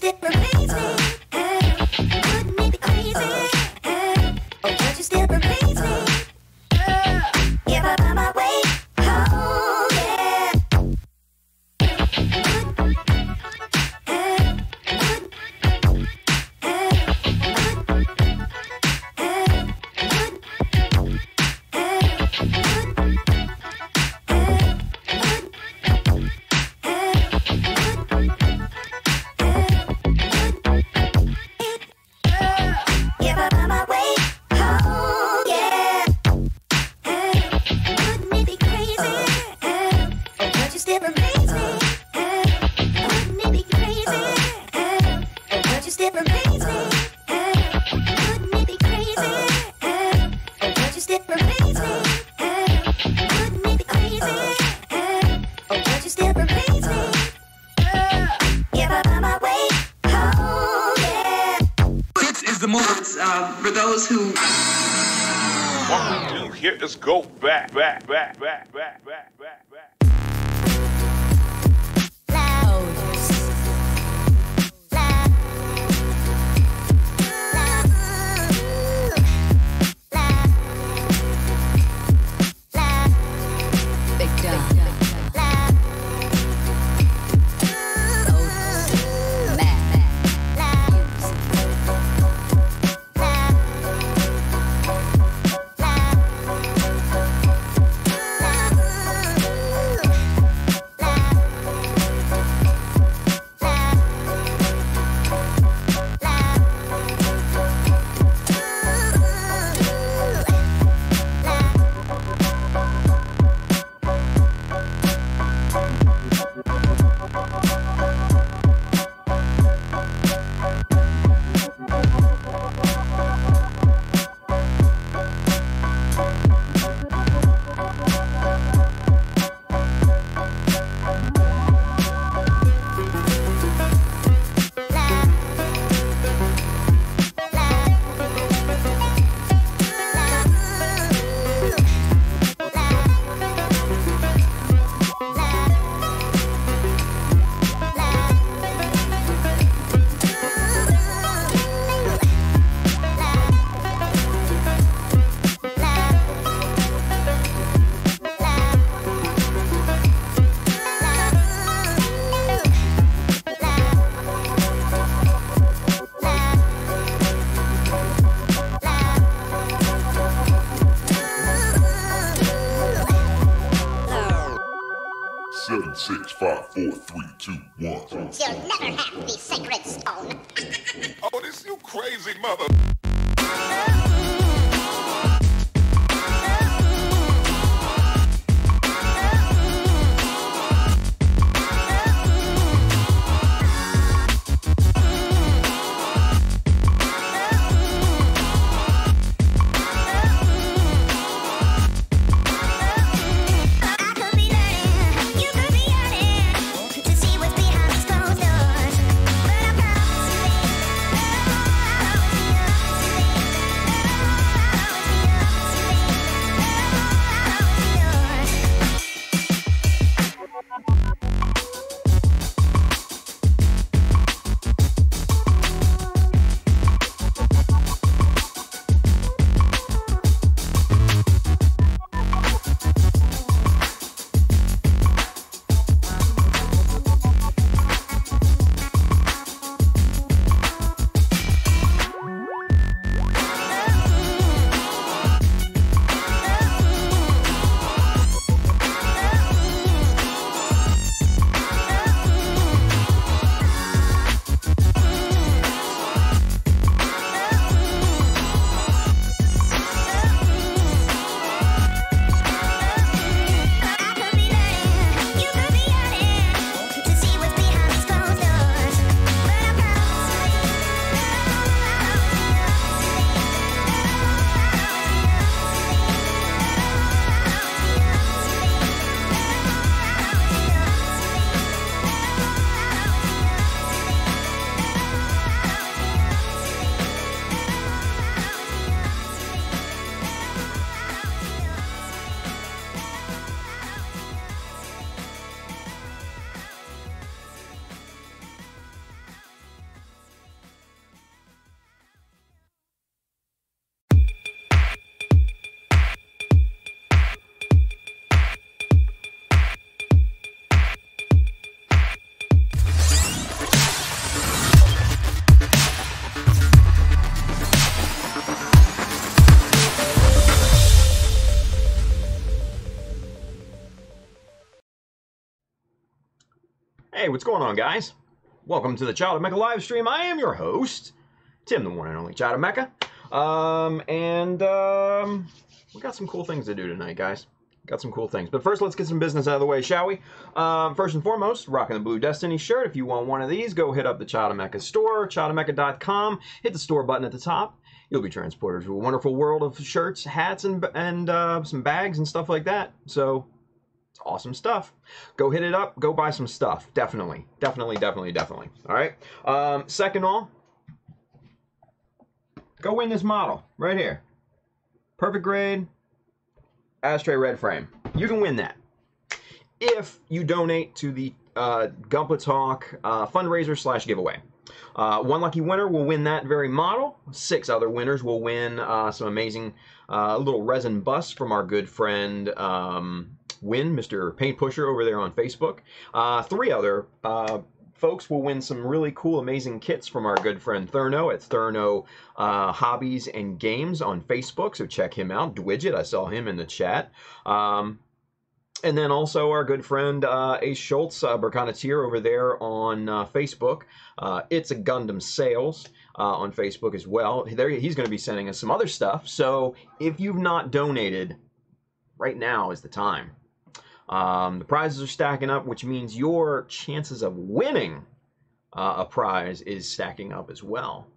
still amaze me? Wouldn't it be crazy? Oh, would you still amaze me? If I find my way home, yeah. For those who what we do here is go back. Seven, 6, 5, 4, 3, 2, 1. You'll never have the sacred stone. Oh, this you crazy mother. But I promise you, baby, I'll always be Hey, what's going on, guys? Welcome to the Child of Mecha live stream. I am your host, Tim, the one and only Child of Mecha. We got some cool things to do tonight, guys. Got some cool things. But first, let's get some business out of the way, shall we? First and foremost, rocking the Blue Destiny shirt. If you want one of these, go hit up the Child of Mecha store, childofmecha.com. Hit the store button at the top. You'll be transported to a wonderful world of shirts, hats, and some bags and stuff like that. So, it's awesome stuff. Go hit it up. Go buy some stuff. Definitely. All right? Second all, go win this model right here. Perfect grade, Ashtray red frame. You can win that if you donate to the Gunpla Talk fundraiser / giveaway. One lucky winner will win that very model. 6 other winners will win some amazing little resin busts from our good friend Win, Mr. Paint Pusher over there on Facebook. 3 other folks will win some really cool, amazing kits from our good friend Thurno at Thurno Hobbies and Games on Facebook. So check him out. Dwidget, I saw him in the chat. And then also our good friend Ace Schultz, Berkanatir over there on Facebook. It's a Gundam Sales on Facebook as well. He's going to be sending us some other stuff. So if you've not donated, right now is the time. The prizes are stacking up, which means your chances of winning a prize is stacking up as well.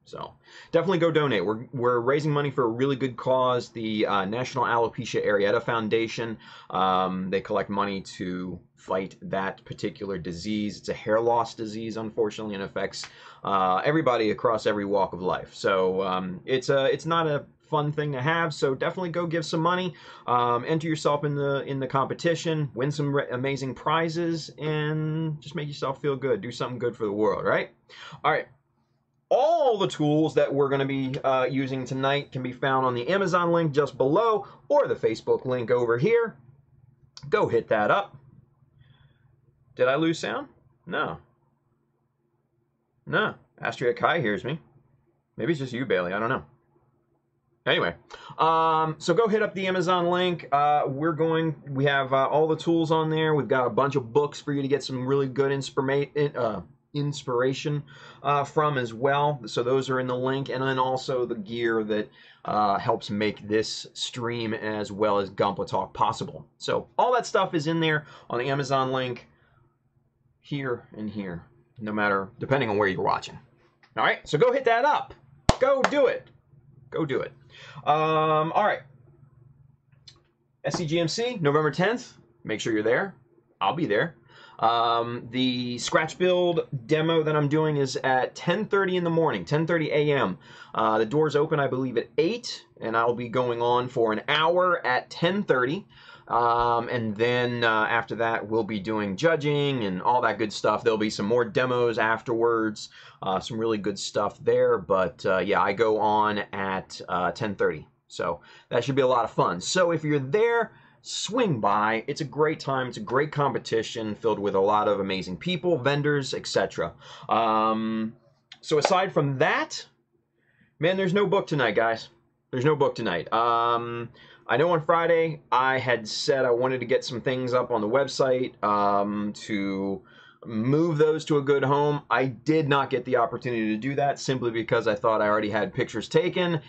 So definitely go donate. We're raising money for a really good cause, the National Alopecia Areata Foundation. They collect money to fight that particular disease. It's a hair loss disease, unfortunately, and affects everybody across every walk of life. So it's not a fun thing to have, so definitely go give some money, enter yourself in the competition, win some amazing prizes, and just make yourself feel good. Do something good for the world, right? All right. All the tools that we're going to be using tonight can be found on the Amazon link just below or the Facebook link over here. Go hit that up. Did I lose sound? No. Astria Kai hears me. Maybe it's just you, Bailey. I don't know. Anyway, so go hit up the Amazon link. We have all the tools on there. We've got a bunch of books for you to get some really good inspiration from as well. So those are in the link, and then also the gear that helps make this stream as well as Gunpla Talk possible. So all that stuff is in there on the Amazon link, here and here, depending on where you're watching. All right, so go hit that up. Go do it. Go do it. All right. SCGMC, November 10th. Make sure you're there. I'll be there. The scratch build demo that I'm doing is at 10:30 in the morning, 10:30 a.m. The doors open, I believe, at 8, and I'll be going on for an hour at 10:30. And then after that, we'll be doing judging and all that good stuff. There'll be some more demos afterwards, some really good stuff there. But yeah, I go on at 10:30. So that should be a lot of fun. So if you're there, swing by. It's a great time. It's a great competition filled with a lot of amazing people, vendors, etc. So aside from that, man, there's no book tonight, guys. There's no book tonight. I know on Friday I had said I wanted to get some things up on the website to move those to a good home. I did not get the opportunity to do that simply because I thought I already had pictures taken,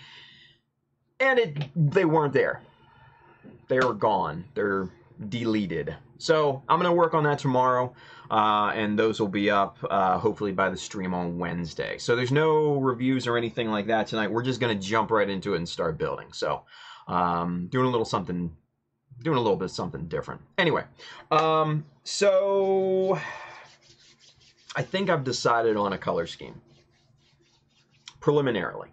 and they weren't there. They were gone. They're deleted. So I'm going to work on that tomorrow, and those will be up hopefully by the stream on Wednesday. So there's no reviews or anything like that tonight. We're just going to jump right into it and start building. So doing a little bit of something different. Anyway, so I think I've decided on a color scheme preliminarily.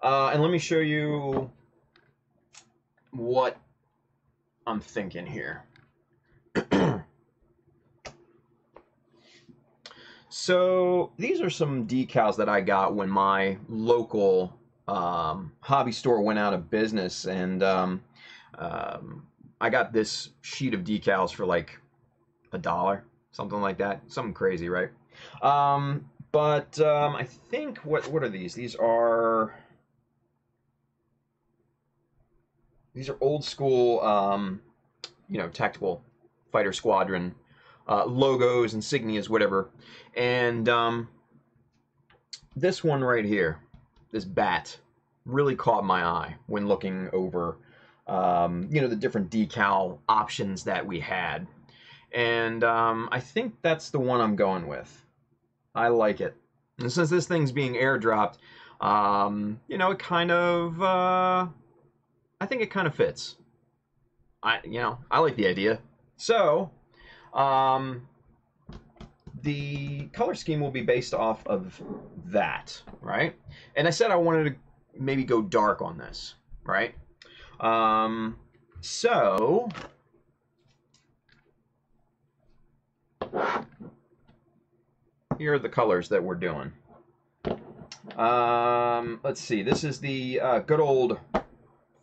And let me show you what I'm thinking here. So these are some decals that I got when my local hobby store went out of business, and I got this sheet of decals for like $1, something like that, something crazy, right? But I think what are these? These are old school, you know, tactical fighter squadron logos, insignias, whatever. And this one right here, this bat, really caught my eye when looking over, the different decal options that we had. And I think that's the one I'm going with. I like it. And since this thing's being airdropped, it kind of, I think it kind of fits. I like the idea. So, the color scheme will be based off of that, right? And I said I wanted to maybe go dark on this, right? So here are the colors that we're doing. Let's see. This is the good old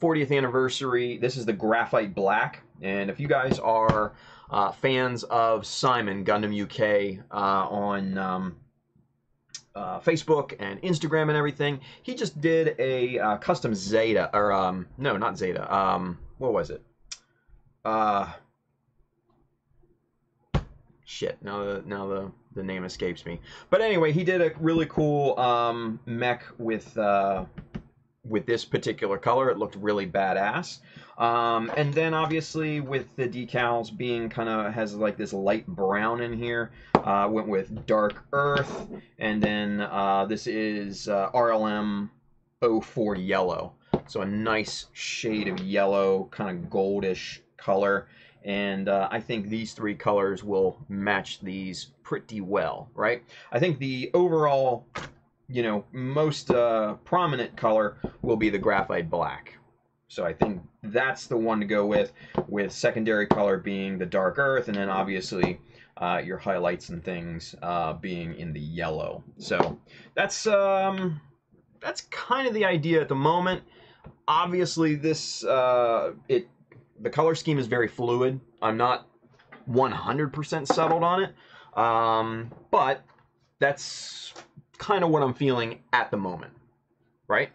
40th anniversary. This is the graphite black. And if you guys are fans of Simon Gundam UK on Facebook and Instagram and everything, he just did a custom Zeta, or no, not Zeta. What was it? Shit. Now the name escapes me. But anyway, he did a really cool mech with this particular color. It looked really badass. And then obviously with the decals being has like this light brown in here, went with dark earth, and then this is RLM 04 yellow. So a nice shade of yellow, kind of goldish color. And I think these three colors will match these pretty well, right? I think the overall, most prominent color will be the graphite black. So I think that's the one to go with secondary color being the dark earth, and then obviously your highlights and things being in the yellow. So that's kind of the idea at the moment. Obviously, this the color scheme is very fluid. I'm not 100% settled on it, but that's kind of what I'm feeling at the moment, right?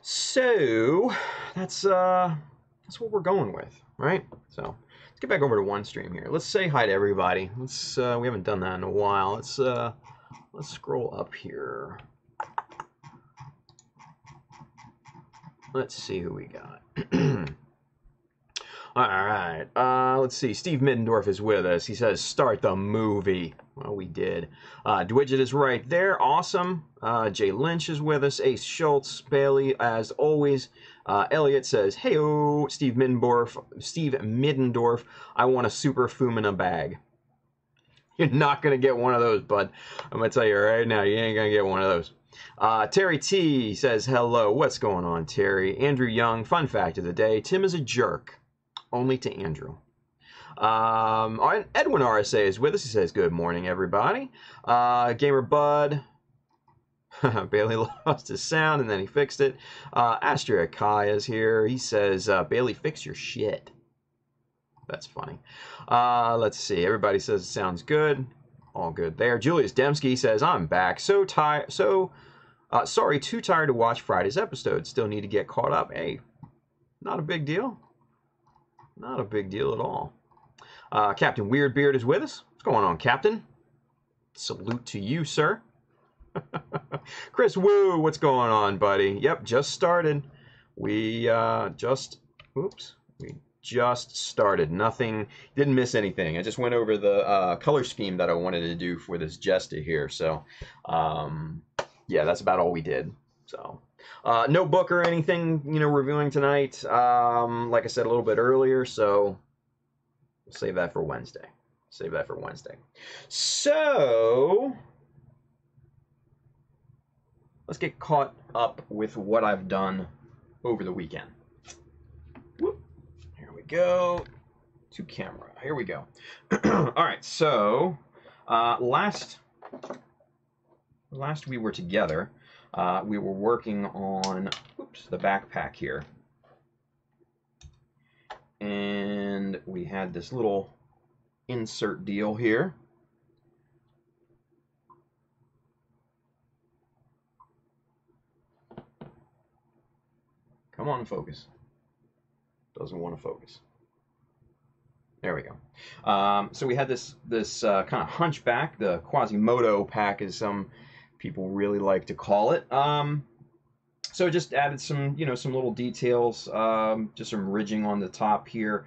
So that's what we're going with, right? So let's get back over to one stream here. Let's say hi to everybody. Let's we haven't done that in a while. Let's scroll up here. Let's see who we got. All right. Let's see. Steve Middendorf is with us. He says, start the movie. Well, we did. Dwidget is right there. Awesome. Jay Lynch is with us. Ace Schultz. Bailey, as always. Elliot says, hey-o, Steve Middendorf. I want a Super Fumina bag. You're not going to get one of those, bud. I'm going to tell you right now, you ain't going to get one of those. Terry T says, hello. What's going on, Terry? Andrew Young, fun fact of the day. Tim is a jerk. Only to Andrew. Edwin RSA is with us. He says, good morning, everybody. Gamer Bud. Bailey lost his sound, and then he fixed it. Astria Kai is here. He says, Bailey, fix your shit. That's funny. Let's see. Everybody says it sounds good. All good there. Julius Dembski says, I'm back. Sorry, too tired to watch Friday's episode. Still need to get caught up. Hey, not a big deal. Not a big deal at all. Captain Weirdbeard is with us. What's going on, Captain? Salute to you, sir. Chris Woo, what's going on, buddy? Yep, just started. We just started. Nothing, didn't miss anything. I just went over the color scheme that I wanted to do for this Jesta here. So, yeah, that's about all we did. So. No book or anything, reviewing tonight. Like I said a little bit earlier, so we'll save that for Wednesday. So let's get caught up with what I've done over the weekend. Whoop. Here we go. To camera. Here we go. All right. So last we were together. We were working on, the backpack here. And we had this little insert deal here. Come on, focus. Doesn't want to focus. There we go. So we had this kind of hunchback. The Quasimodo pack, as some people really like to call it. So just added some, some little details, just some ridging on the top here.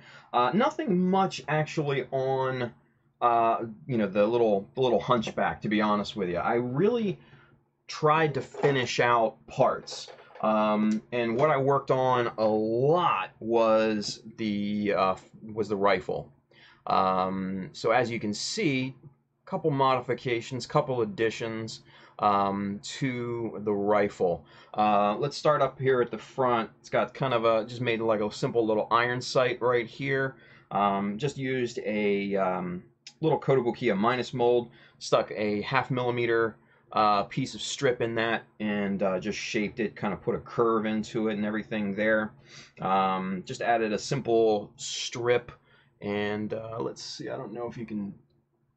Nothing much actually on, the little hunchback, to be honest with you. I really tried to finish out parts. And what I worked on a lot was the rifle. So as you can see, a couple modifications, couple additions to the rifle. Let's start up here at the front. It's got kind of just made like a simple little iron sight right here. Just used a little Kotobukiya minus mold, stuck a 0.5 millimeter piece of strip in that, and just shaped it, kind of put a curve into it and everything there. Just added a simple strip, and let's see, I don't know if you can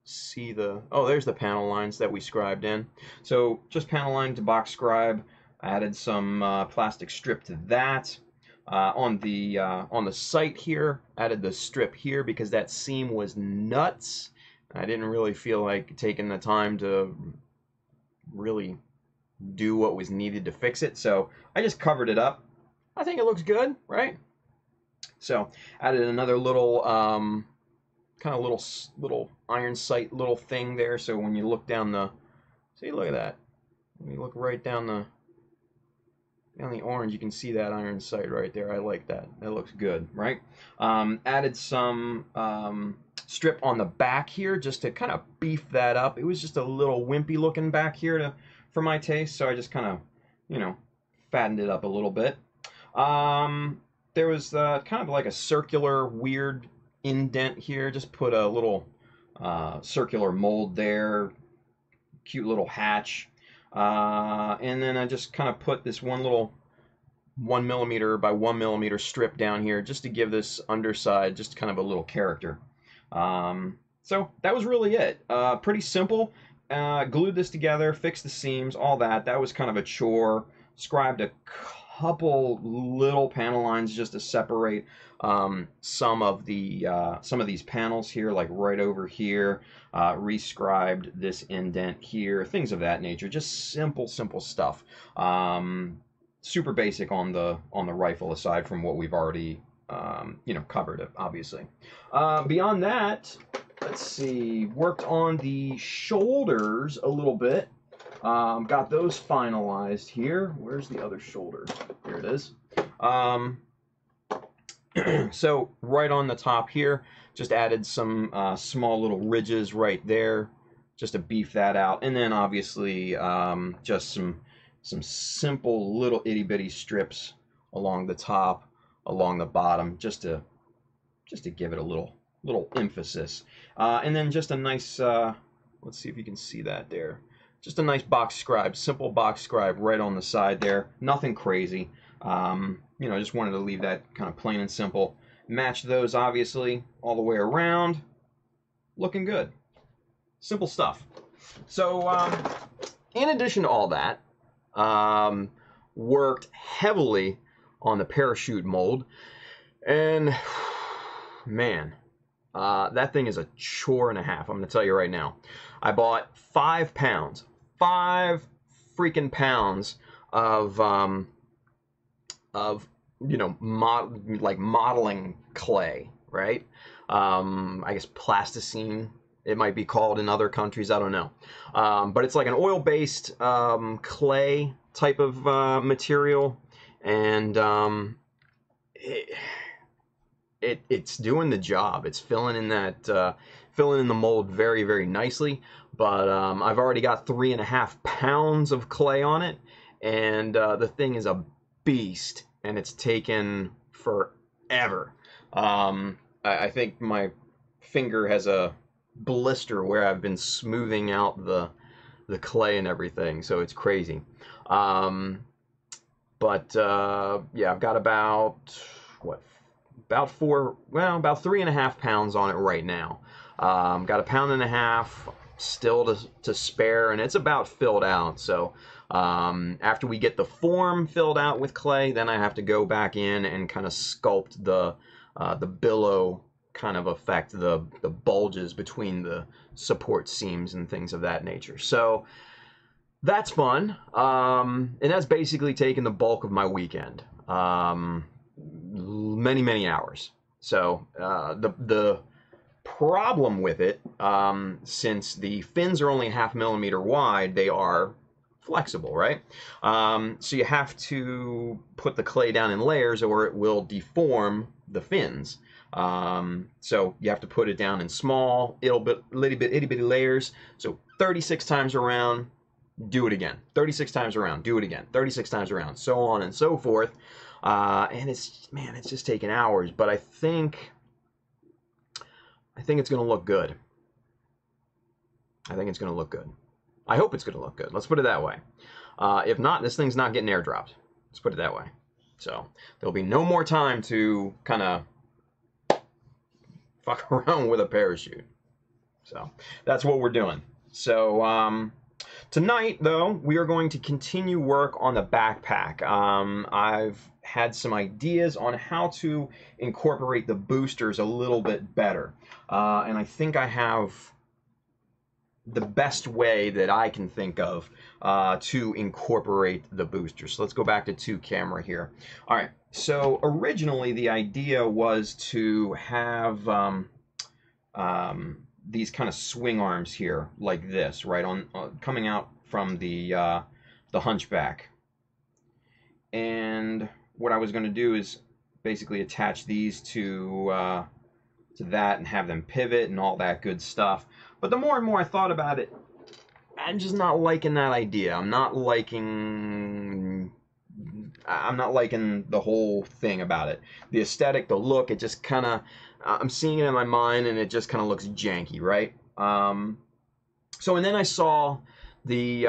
see there's the panel lines that we scribed in. So just panel line to box scribe, added some plastic strip to that. On the sight here, added the strip here because that seam was nuts. I didn't really feel like taking the time to really do what was needed to fix it, so I just covered it up. I think it looks good, right? So added another little kind of little iron sight little thing there, so when you look down look at that. When you look right down the orange, you can see that iron sight right there. I like that. That looks good, right? Added some strip on the back here just to kind of beef that up. It was just a little wimpy looking back here for my taste, so I just kind of, fattened it up a little bit. There was kind of like a circular weird indent here. Just put a little circular mold there, cute little hatch. And then I just kind of put this one little 1 millimeter by 1 millimeter strip down here just to give this underside just kind of a little character. So that was really it. Pretty simple. Glued this together, fixed the seams, all that. That was kind of a chore. Scribed a couple little panel lines just to separate some of these panels here, like right over here. Rescribed this indent here, things of that nature. Just simple stuff. Super basic on the rifle, aside from what we've already covered, obviously. Beyond that, let's see, worked on the shoulders a little bit. Got those finalized here. Where's the other shoulder? Here it is. So right on the top here, just added some small little ridges right there, just to beef that out, and then obviously just some simple little itty bitty strips along the top, along the bottom, just to give it a little emphasis, and then just a nice. Let's see if you can see that there. Just a nice box scribe, simple box scribe right on the side there. Nothing crazy. Just wanted to leave that kind of plain and simple. Match those, obviously, all the way around. Looking good. Simple stuff. So, in addition to all that, worked heavily on the parachute mold. And, man, that thing is a chore and a half, I'm going to tell you right now. I bought 5 pounds. 5 freaking pounds of modeling clay, right? I guess plasticine, it might be called in other countries, I don't know. But it's like an oil-based clay type of material, and it's doing the job. It's filling in the mold very, very nicely. But I've already got 3.5 pounds of clay on it, and the thing is a beast, and it's taken forever. I think my finger has a blister where I've been smoothing out the clay and everything, so it's crazy. Yeah, I've got about 3.5 pounds on it right now. Got 1.5 pounds still to spare, and it's about filled out. So after we get the form filled out with clay, then I have to go back in and kind of sculpt the billow kind of affect the bulges between the support seams and things of that nature. So that's fun, and that's basically taken the bulk of my weekend. Many hours. So the problem with it, since the fins are only 0.5 millimeter wide, they are flexible, right? So you have to put the clay down in layers or it will deform the fins. So you have to put it down in small, itty bitty layers. So 36 times around, do it again. 36 times around, do it again. 36 times around, so on and so forth. And it's just taking hours, but I think it's going to look good. I think it's going to look good. I hope it's going to look good. Let's put it that way. If not, this thing's not getting airdropped. Let's put it that way. So there'll be no more time to kind of fuck around with a parachute. So that's what we're doing. So tonight, though, we are going to continue work on the backpack. I've had some ideas on how to incorporate the boosters a little bit better. And I think I have the best way that I can think of to incorporate the boosters. So let's go back to 2 camera here. All right, so originally the idea was to have these kind of swing arms here like this, right, on coming out from the hunchback. And what I was going to do is basically attach these to that and have them pivot and all that good stuff. But the more and more I thought about it, I'm just not liking that idea. I'm not liking the whole thing about it. The aesthetic, the look, it just kind of, I'm seeing it in my mind and it just kind of looks janky, right? So, and then I saw the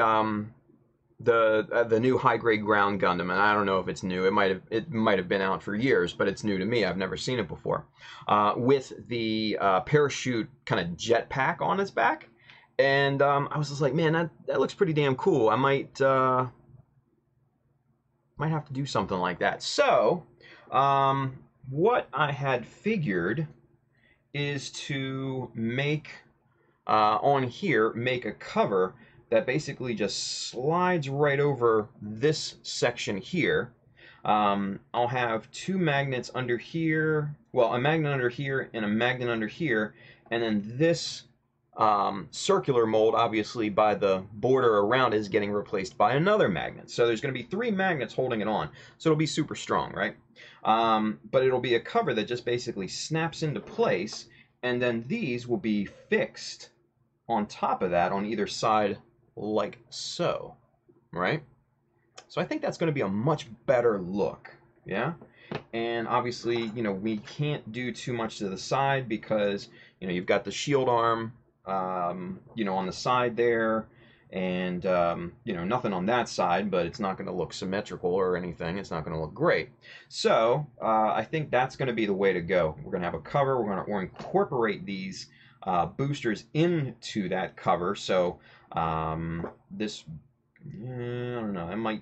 new high-grade ground Gundam, and I don't know if it's new. It might have been out for years, but it's new to me. I've never seen it before. With the parachute kind of jetpack on its back, and I was just like, man, that looks pretty damn cool. I might have to do something like that. So, what I had figured is to make on here make a cover that basically just slides right over this section here. I'll have 2 magnets under here, well, a magnet under here and a magnet under here, and then this circular mold, obviously by the border around it, is getting replaced by another magnet. So there's going to be 3 magnets holding it on, so it'll be super strong, right? But it'll be a cover that just basically snaps into place, and then these will be fixed on top of that on either side like so, right? So I think that's going to be a much better look, yeah? And obviously, you know, we can't do too much to the side because, you know, you've got the shield arm, you know, on the side there, and, you know, nothing on that side, but it's not going to look symmetrical or anything. It's not going to look great. So I think that's going to be the way to go. We're going to have a cover. We're going to incorporate these boosters into that cover. So this, I don't know, it might,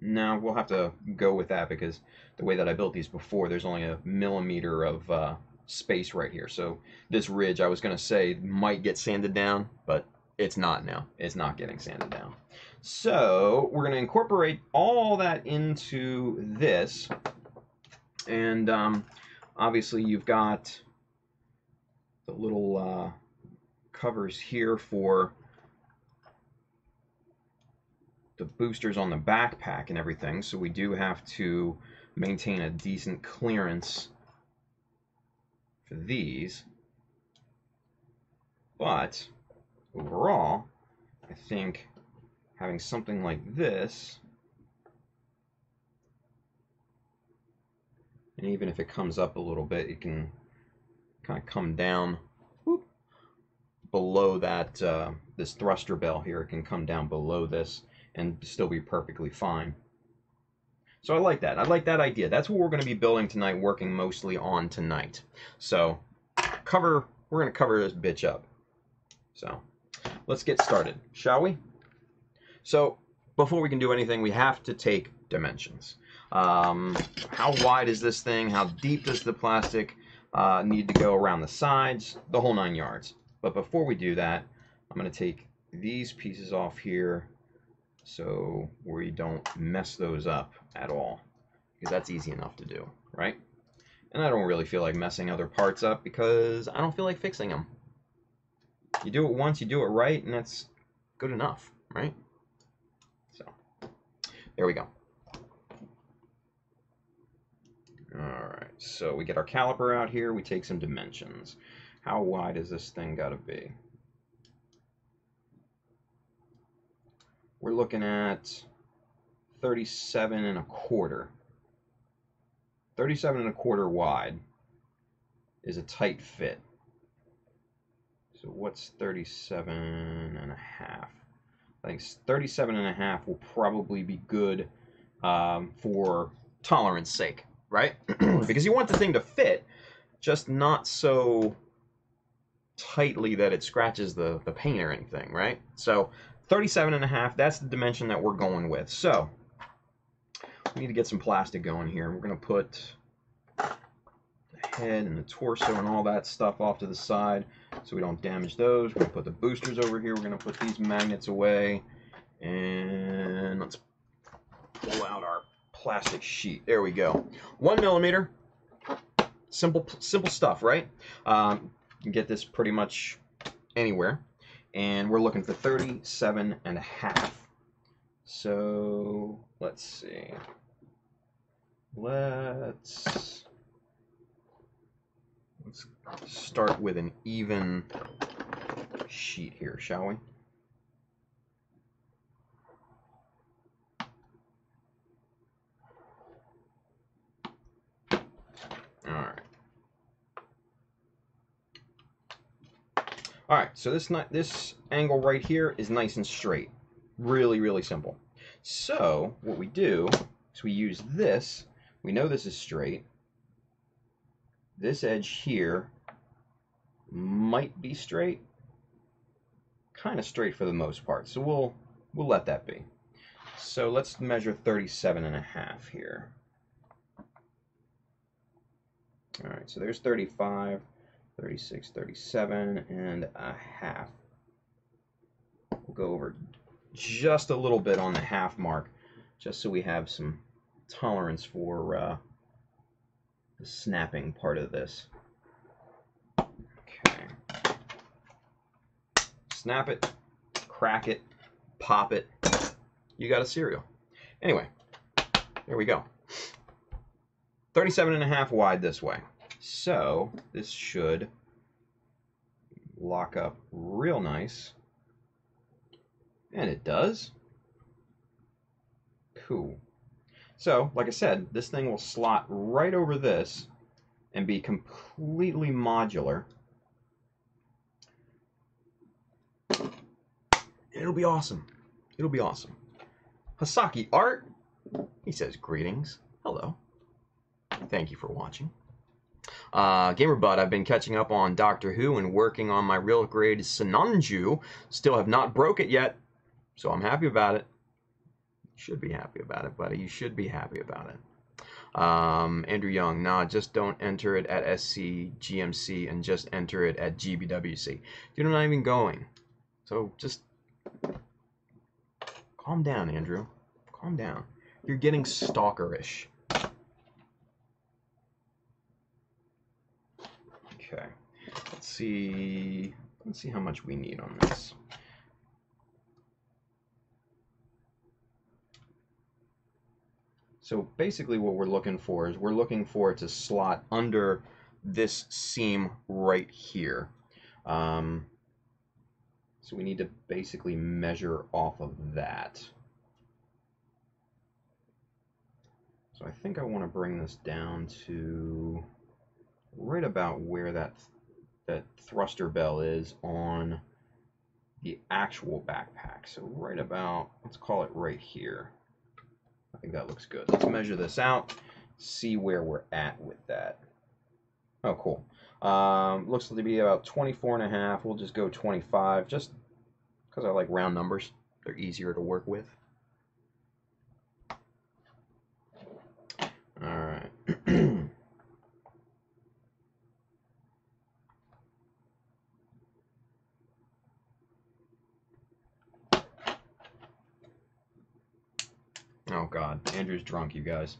no, we'll have to go with that because the way that I built these before, there's only a millimeter of space right here. So this ridge, I was going to say, might get sanded down, but it's not now. It's not getting sanded down. So we're going to incorporate all that into this. And obviously you've got the little covers here for the boosters on the backpack and everything, so we do have to maintain a decent clearance for these. But overall, I think having something like this, and even if it comes up a little bit, it can kind of come down below that this thruster bell here. It can come down below this and still be perfectly fine. So I like that. I like that idea. That's what we're going to be building tonight, working mostly on tonight. So we're going to cover this bitch up. So let's get started, shall we? So before we can do anything, we have to take dimensions. How wide is this thing? How deep is the plastic? Need to go around the sides, the whole 9 yards. But before we do that, I'm going to take these pieces off here so we don't mess those up at all, because that's easy enough to do, right? And I don't really feel like messing other parts up because I don't feel like fixing them. You do it once, you do it right, and that's good enough, right? So, there we go. Alright, so we get our caliper out here, we take some dimensions. How wide is this thing got to be? We're looking at 37 and a quarter. 37 and a quarter wide is a tight fit. So what's 37 and a half? I think 37 and a half will probably be good for tolerance sake, right? Because you want the thing to fit, just not so tightly that it scratches the paint or anything, right? So 37 and a half, that's the dimension that we're going with. So we need to get some plastic going here. We're going to put the head and the torso and all that stuff off to the side so we don't damage those. We're going to put the boosters over here. We're going to put these magnets away. And let's pull out our plastic sheet. There we go. 1 millimeter. Simple stuff, right? You can get this pretty much anywhere. And we're looking for 37 and a half. So let's see. Let's start with an even sheet here, shall we? All right, so this angle right here is nice and straight. Really, really simple. So what we do is we use this. We know this is straight. This edge here might be straight. Kind of straight for the most part. So we'll let that be. So let's measure 37 and a half here. All right, so there's 35. 36, 37 and a half. We'll go over just a little bit on the half mark, just so we have some tolerance for the snapping part of this. Okay. Snap it, crack it, pop it. You got a cereal. Anyway, there we go. 37 and a half wide this way. So this should lock up real nice. And it does. Cool. So, like I said, this thing will slot right over this and be completely modular. It'll be awesome. It'll be awesome. Hasaki Art, he says greetings. Hello. Thank you for watching. GamerBud, I've been catching up on Doctor Who and working on my real grade Sinanju. Still have not broke it yet, so I'm happy about it. You should be happy about it, buddy. You should be happy about it. Andrew Young, nah, just don't enter it at SC, GMC, and just enter it at GBWC. Dude, I'm not even going. So just calm down, Andrew. Calm down. You're getting stalkerish. Okay, let's see how much we need on this. So basically what we're looking for is we're looking for it to slot under this seam right here. So we need to basically measure off of that. So I think I want to bring this down to right about where that thruster bell is on the actual backpack. So right about, let's call it right here. I think that looks good. Let's measure this out, see where we're at with that. Oh, cool. Looks to be about 24 and a half. We'll just go 25, just because I like round numbers. They're easier to work with. All right. Oh God, Andrew's drunk, you guys.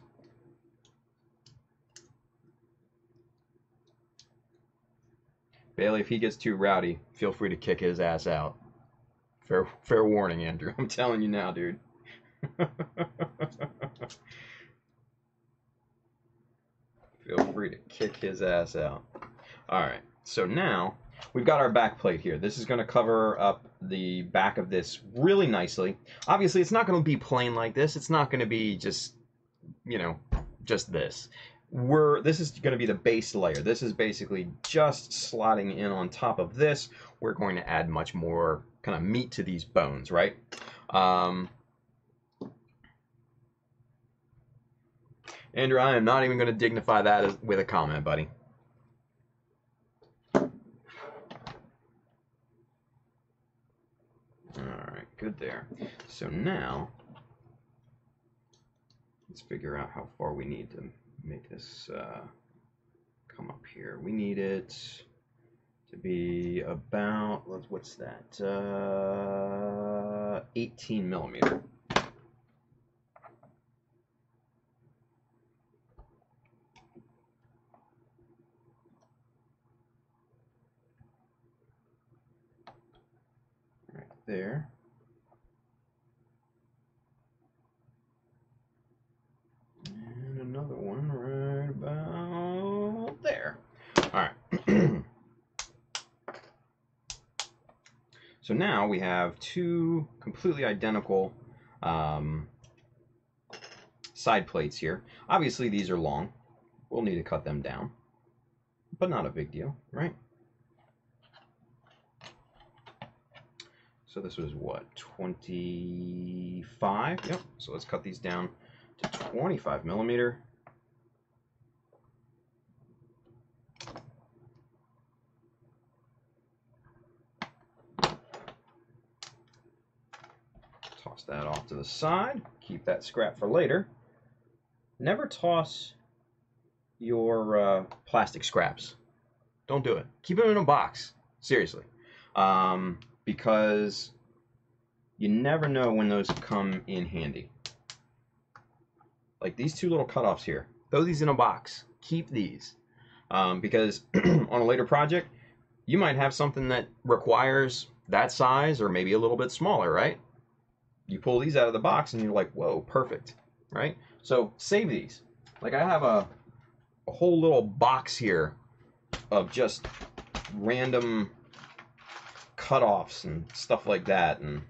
Bailey, if he gets too rowdy, feel free to kick his ass out. Fair warning, Andrew. I'm telling you now, dude. Feel free to kick his ass out. Alright, so now we've got our back plate here. This is going to cover up the back of this really nicely. Obviously, it's not going to be plain like this. It's not going to be just, you know, just this. This is going to be the base layer. This is basically just slotting in on top of this. We're going to add much more kind of meat to these bones, right? Andrew, I am not even going to dignify that with a comment, buddy. Alright, good there. So now, let's figure out how far we need to make this come up here. We need it to be about, what's that, 18 millimeter. Right there. And another one right about there. All right. So now we have two completely identical side plates here. Obviously these are long. We'll need to cut them down, but not a big deal, right? So this was what, 25? Yep. So let's cut these down to 25 millimeter. Toss that off to the side. Keep that scrap for later. Never toss your plastic scraps. Don't do it. Keep them in a box. Seriously. Because you never know when those come in handy. Like these two little cutoffs here. Throw these in a box. Keep these. Because on a later project, you might have something that requires that size or maybe a little bit smaller, right? You pull these out of the box and you're like, whoa, perfect, right? So save these. Like I have a whole little box here of just random cutoffs and stuff like that and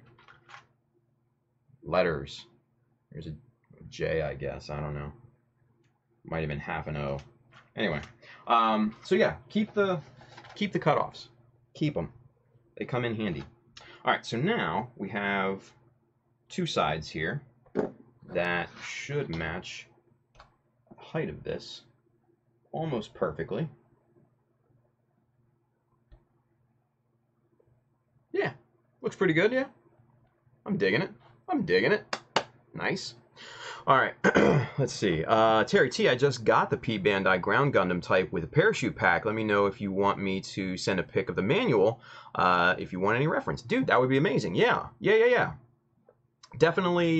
letters. There's a J, I guess. I don't know. Might have been half an O. Anyway, so yeah, keep the cutoffs. Keep them. They come in handy. All right, so now we have two sides here that should match the height of this almost perfectly. Yeah, looks pretty good, yeah. I'm digging it. I'm digging it. Nice. All right, let's see. Terry T, I just got the P Bandai Ground Gundam type with a parachute pack. Let me know if you want me to send a pic of the manual, if you want any reference. Dude, that would be amazing. Yeah. Definitely,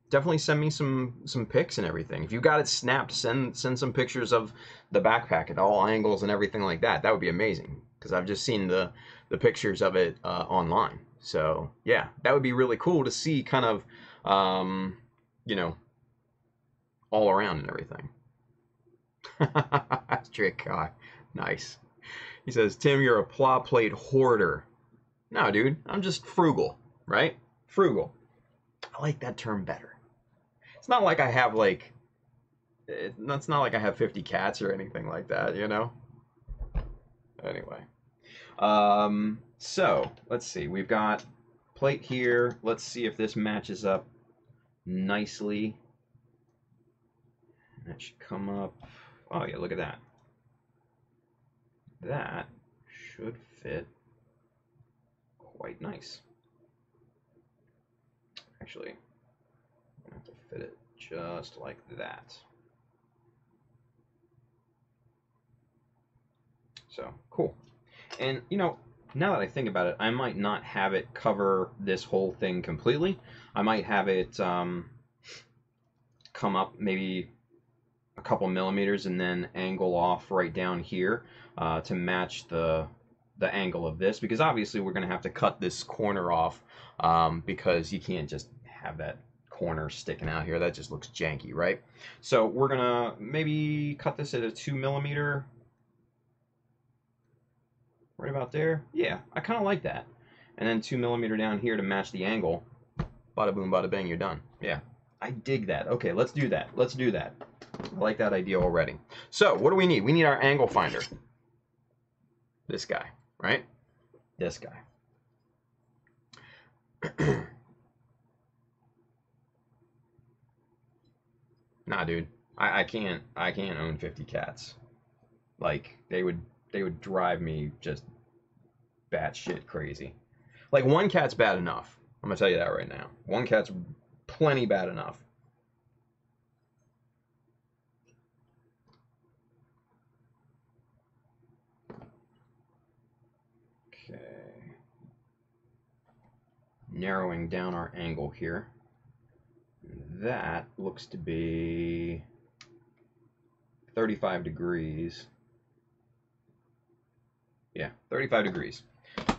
definitely send me some pics and everything. If you got it snapped, send some pictures of the backpack at all angles and everything like that. That would be amazing, because I've just seen the pictures of it online. So yeah, that would be really cool to see, kind of, you know, all around and everything. Trick guy, nice. He says, Tim, you're a plot plate hoarder. No, dude, I'm just frugal, right? Frugal. I like that term better. It's not like I have like, it's not like I have 50 cats or anything like that, you know? Anyway. So, let's see. We've got plate here. Let's see if this matches up nicely. That should come up. Oh, yeah, look at that. That should fit quite nice. Actually, I'm going to have to fit it just like that. So, cool. And, you know, now that I think about it, I might not have it cover this whole thing completely. I might have it come up maybe a couple millimeters and then angle off right down here to match the angle of this, because obviously we're going to have to cut this corner off because you can't just have that corner sticking out here. That just looks janky, right? So we're going to maybe cut this at a 2 millimeter. Right about there. Yeah, I kind of like that. And then 2 millimeter down here to match the angle. Bada boom, bada bang, you're done. Yeah, I dig that. Okay, let's do that. Let's do that. I like that idea already. So, what do we need? We need our angle finder. This guy, right? This guy. Nah, dude. I can't own 50 cats. Like, they would drive me just batshit crazy. Like, one cat's bad enough. I'm gonna tell you that right now. One cat's plenty bad enough. Okay. Narrowing down our angle here. That looks to be 35 degrees. Yeah, 35 degrees.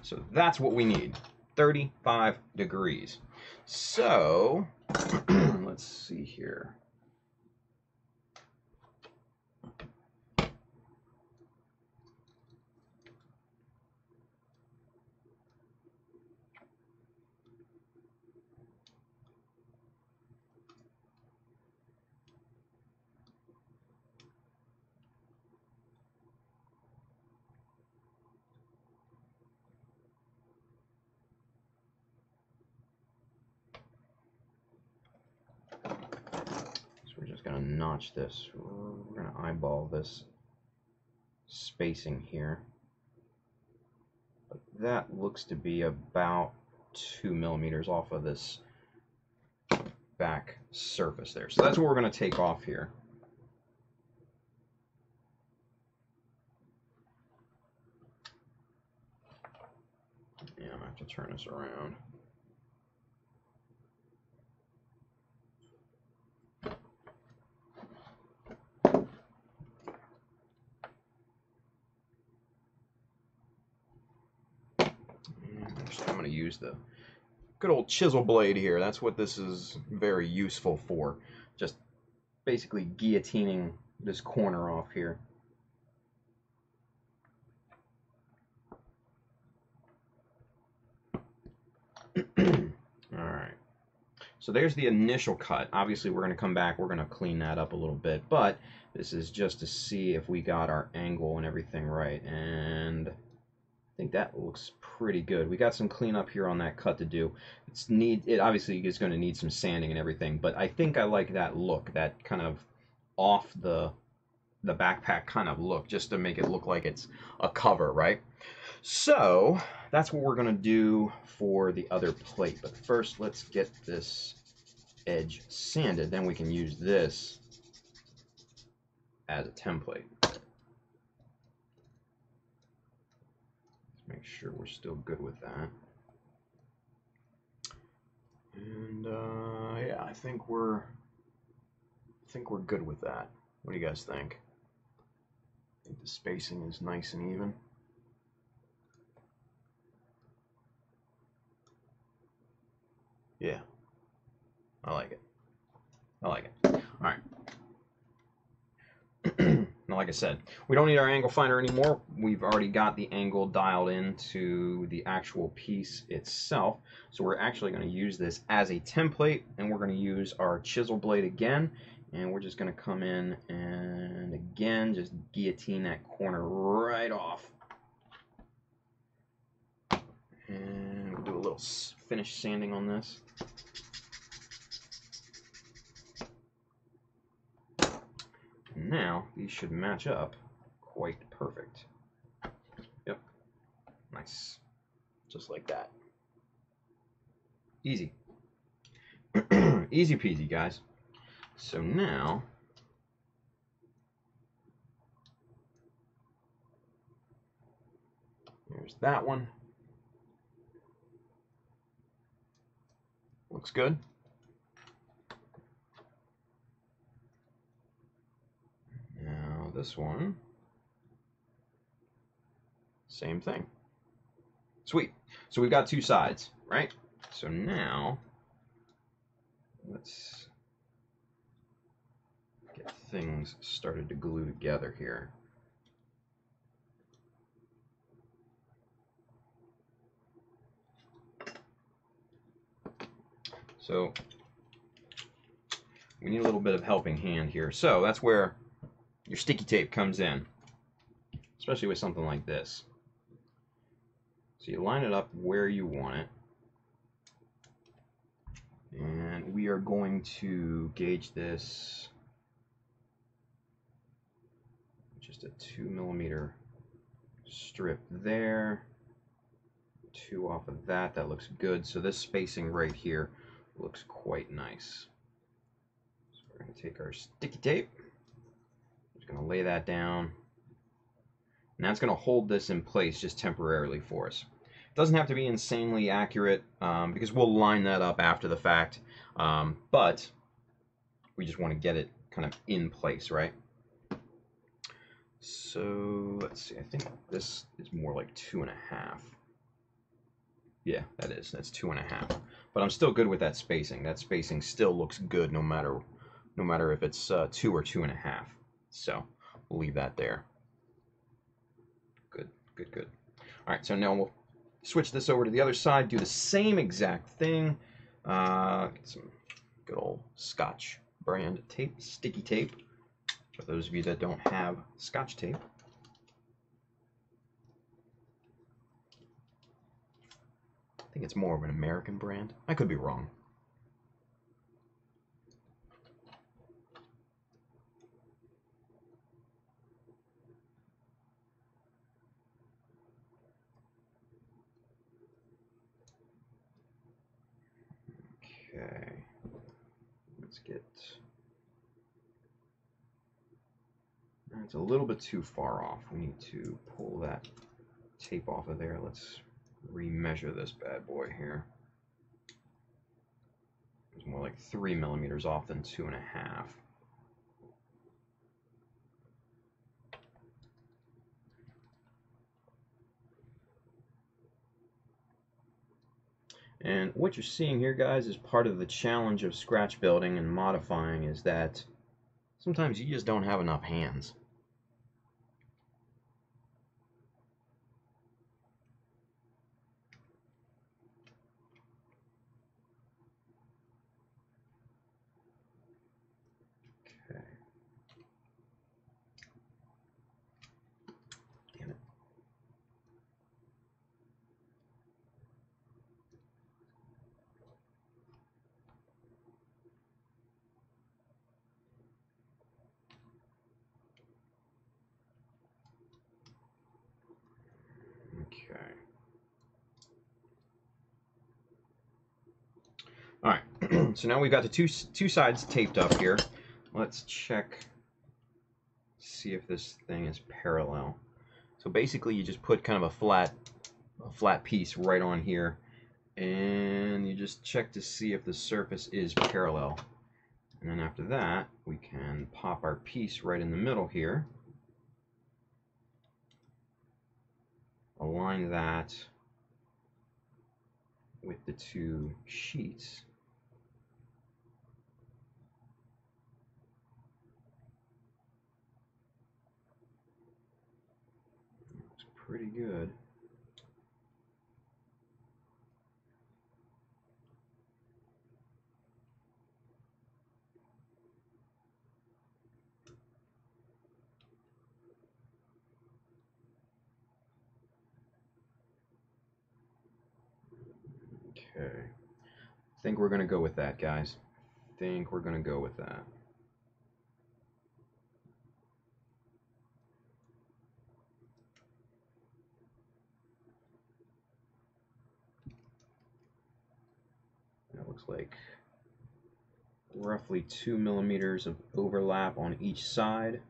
So that's what we need. 35 degrees. So, let's see here. We're just going to notch this. We're going to eyeball this spacing here. But that looks to be about 2 millimeters off of this back surface there. So that's what we're going to take off here. Yeah, I'm going to have to turn this around. I'm going to use the good old chisel blade here. That's what this is very useful for. Just basically guillotining this corner off here. Alright. So there's the initial cut. Obviously we're going to come back, we're going to clean that up a little bit, but this is just to see if we got our angle and everything right. And I think that looks pretty good. We got some cleanup here on that cut to do. It obviously is going to need some sanding and everything, but I think I like that look, that kind of off the backpack kind of look, just to make it look like it's a cover, right? So that's what we're going to do for the other plate. But first, let's get this edge sanded. Then we can use this as a template. Make sure we're still good with that. And yeah, I think we're good with that. What do you guys think? I think the spacing is nice and even. Yeah, I like it. I like it. All right. Now, like I said, we don't need our angle finder anymore. We've already got the angle dialed into the actual piece itself. So we're actually going to use this as a template, and we're going to use our chisel blade again. And we're just going to come in and again, just guillotine that corner right off. And we'll do a little finish sanding on this. Now, these should match up quite perfect. Yep. Nice. Just like that. Easy. Easy peasy, guys. So now, here's that one. Looks good. this one, same thing. Sweet. So we've got two sides, right? So now, let's get things started to glue together here. So we need a little bit of helping hand here. So that's where your sticky tape comes in, especially with something like this. So you line it up where you want it. And we are going to gauge this just a 2mm strip there. 2 off of that. That looks good. So this spacing right here looks quite nice. So we're going to take our sticky tape. Just going to lay that down. And that's going to hold this in place just temporarily for us. It doesn't have to be insanely accurate because we'll line that up after the fact. But we just want to get it kind of in place, right? So let's see. I think this is more like 2.5. Yeah, that is. That's 2.5. But I'm still good with that spacing. That spacing still looks good no matter if it's 2 or 2.5. So we'll leave that there. Good, good, good. All right, so now we'll switch this over to the other side, do the same exact thing. Get some good old Scotch brand tape, sticky tape, for those of you that don't have Scotch tape. I think it's more of an American brand. I could be wrong. Okay, let's get, it's a little bit too far off. We need to pull that tape off of there. Let's remeasure this bad boy here. It's more like 3mm off than 2.5. And what you're seeing here, guys, is part of the challenge of scratch building and modifying, is that sometimes you just don't have enough hands. Okay. Damn it. Okay. All right. So now we've got the two sides taped up here. Let's check, see if this thing is parallel. So basically, you just put kind of a flat piece right on here, and you just check to see if the surface is parallel. And then after that, we can pop our piece right in the middle here. Align that with the two sheets. Looks pretty good. Okay. I think we're going to go with that, guys. I think we're going to go with that. That looks like roughly 2mm of overlap on each side.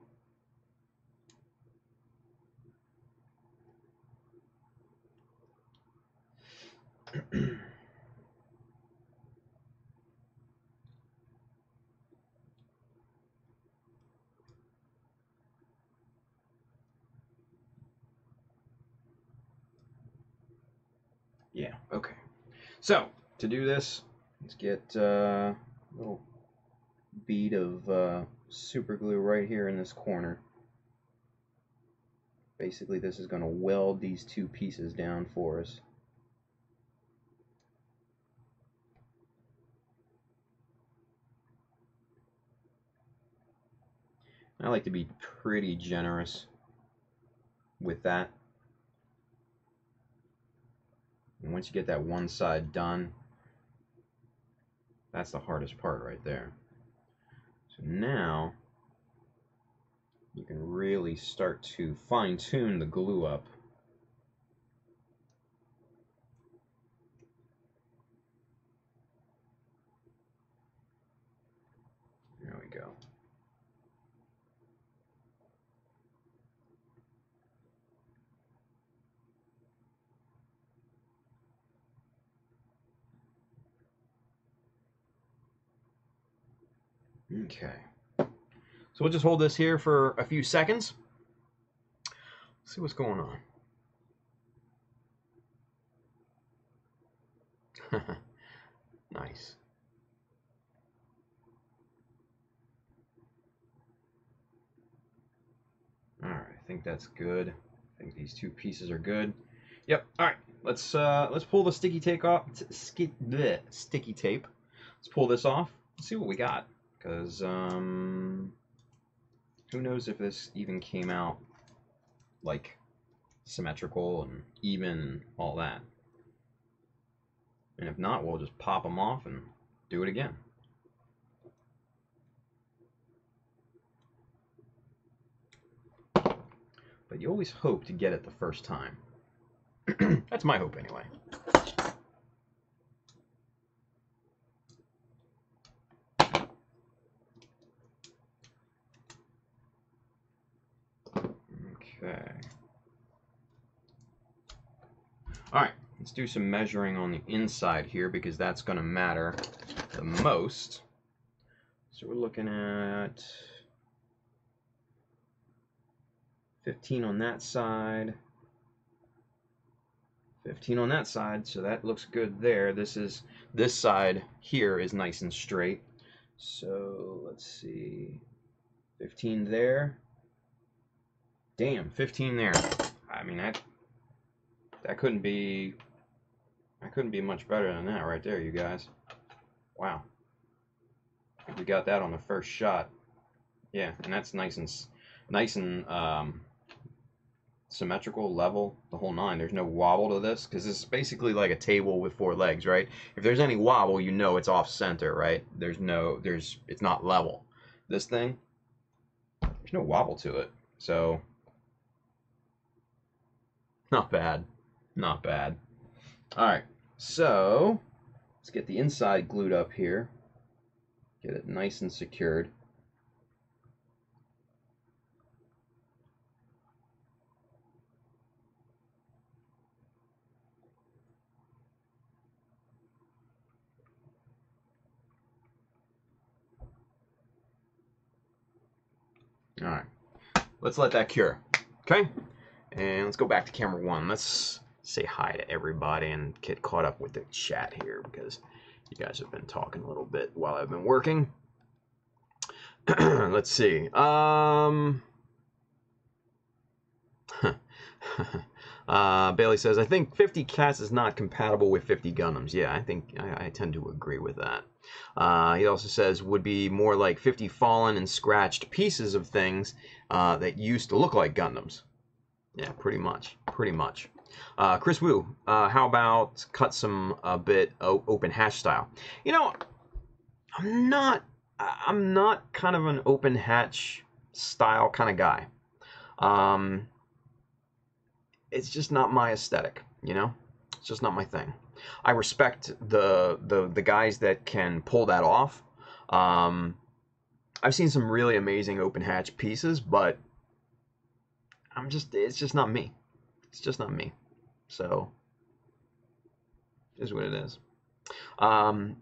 Yeah, okay. So, to do this, let's get a little bead of super glue right here in this corner. Basically, this is going to weld these two pieces down for us. I like to be pretty generous with that. And once you get that one side done, that's the hardest part right there. So now you can really start to fine-tune the glue up. There we go. Okay. So we'll just hold this here for a few seconds. See what's going on. Nice. All right, I think that's good. I think these two pieces are good. Yep. All right, let's pull the sticky tape off. Sticky tape. Let's pull this off. Let's see what we got. Because who knows if this even came out like symmetrical and even and all that. And if not, we'll just pop them off and do it again. But you always hope to get it the first time. That's my hope anyway. Okay. All right, let's do some measuring on the inside here because that's going to matter the most. So we're looking at 15 on that side, 15 on that side, so that looks good there. This side here is nice and straight. So let's see, 15 there. Damn, 15 there. I mean that couldn't be much better than that right there, you guys. Wow. I think we got that on the first shot. Yeah, and that's nice and symmetrical, level, the whole nine. There's no wobble to this because this is basically like a table with four legs, right? If there's any wobble, you know it's off center, right? It's not level. This thing, there's no wobble to it, so not bad, not bad. All right, so let's get the inside glued up here, get it nice and secured. All right, let's let that cure, okay? And let's go back to camera one. Let's say hi to everybody and get caught up with the chat here because you guys have been talking a little bit while I've been working. Let's see. Bailey says, I think 50 cats is not compatible with 50 Gundams. Yeah, I think I tend to agree with that. He also says, would be more like 50 fallen and scratched pieces of things that used to look like Gundams. Yeah, pretty much. Pretty much. Chris Wu, how about cut some a bit open hatch style? You know, I'm not kind of an open hatch style kind of guy. It's just not my aesthetic, you know? It's just not my thing. I respect the guys that can pull that off. I've seen some really amazing open hatch pieces, but it's just not me. It's just not me. So, it is what it is.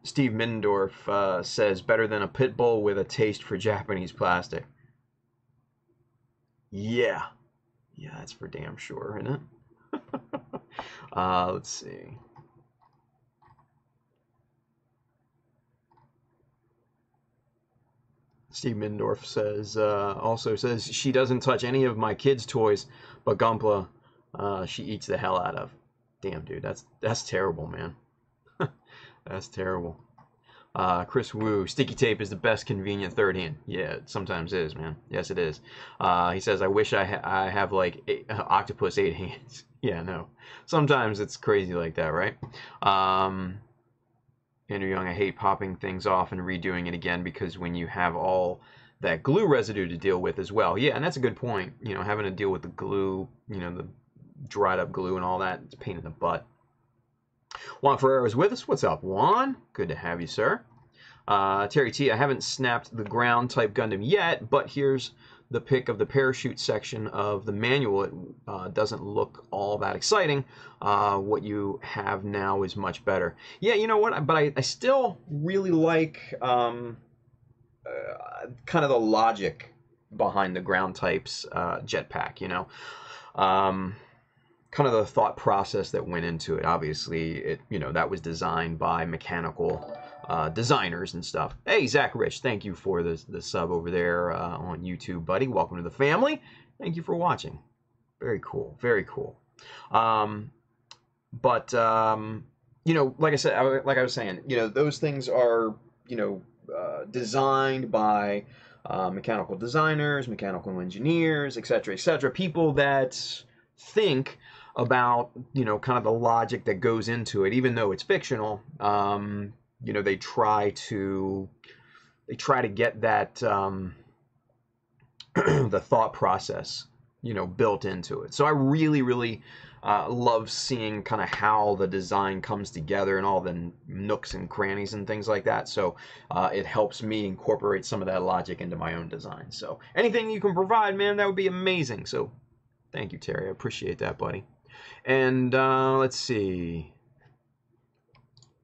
Steve Middendorf says, better than a pit bull with a taste for Japanese plastic. Yeah. Yeah, that's for damn sure, isn't it? Let's see. Steve Mindorf says, also says, she doesn't touch any of my kids' toys, but Gunpla, she eats the hell out of. Damn, dude, that's terrible, man. That's terrible. Chris Wu, sticky tape is the best convenient third hand. Yeah, it sometimes is, man. Yes, it is. He says, I wish I have like octopus 8 hands. Yeah, no. Sometimes it's crazy like that, right? Andrew Young, I hate popping things off and redoing it again because when you have all that glue residue to deal with as well. Yeah, and that's a good point. You know, having to deal with the glue, you know, the dried up glue and all that, it's a pain in the butt. Juan Ferrero is with us. What's up, Juan? Good to have you, sir. Terry T, I haven't snapped the ground type Gundam yet, but here's the pic of the parachute section of the manual. It doesn't look all that exciting. What you have now is much better. Yeah, you know what? But I still really like kind of the logic behind the ground types jetpack, you know. Kind of the thought process that went into it. Obviously, it, you know, that was designed by mechanical designers and stuff. Hey, Zach Rich, thank you for the sub over there on YouTube, buddy. Welcome to the family. Thank you for watching. Very cool. Very cool. You know, like I said, like I was saying, you know, those things are, you know, designed by mechanical designers, mechanical engineers, etc., people that think about, you know, kind of the logic that goes into it, even though it's fictional. You know, they try to get that the thought process, you know, built into it. So I really love seeing kind of how the design comes together and all the nooks and crannies and things like that. So it helps me incorporate some of that logic into my own design. So anything you can provide, man, that would be amazing. So thank you, Terry. I appreciate that, buddy. And let's see.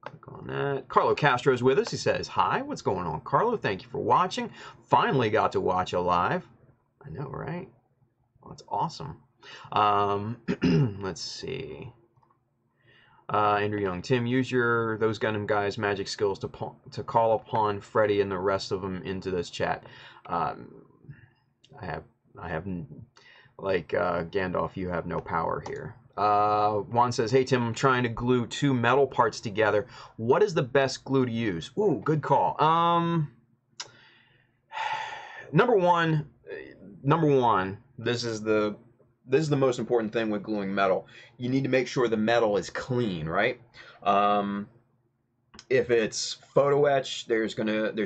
Click on that. Carlo Castro's with us. He says, hi, what's going on, Carlo? Thank you for watching. Finally got to watch you live. I know, right? Well, that's awesome. Let's see. Andrew Young, Tim, use those Gundam guys' magic skills to call upon Freddy and the rest of them into this chat. I have like Gandalf, you have no power here. Juan says, hey Tim, I'm trying to glue 2 metal parts together. What is the best glue to use? Ooh, good call. Number one, this is the most important thing with gluing metal. You need to make sure the metal is clean, right? If it's photo etch, there's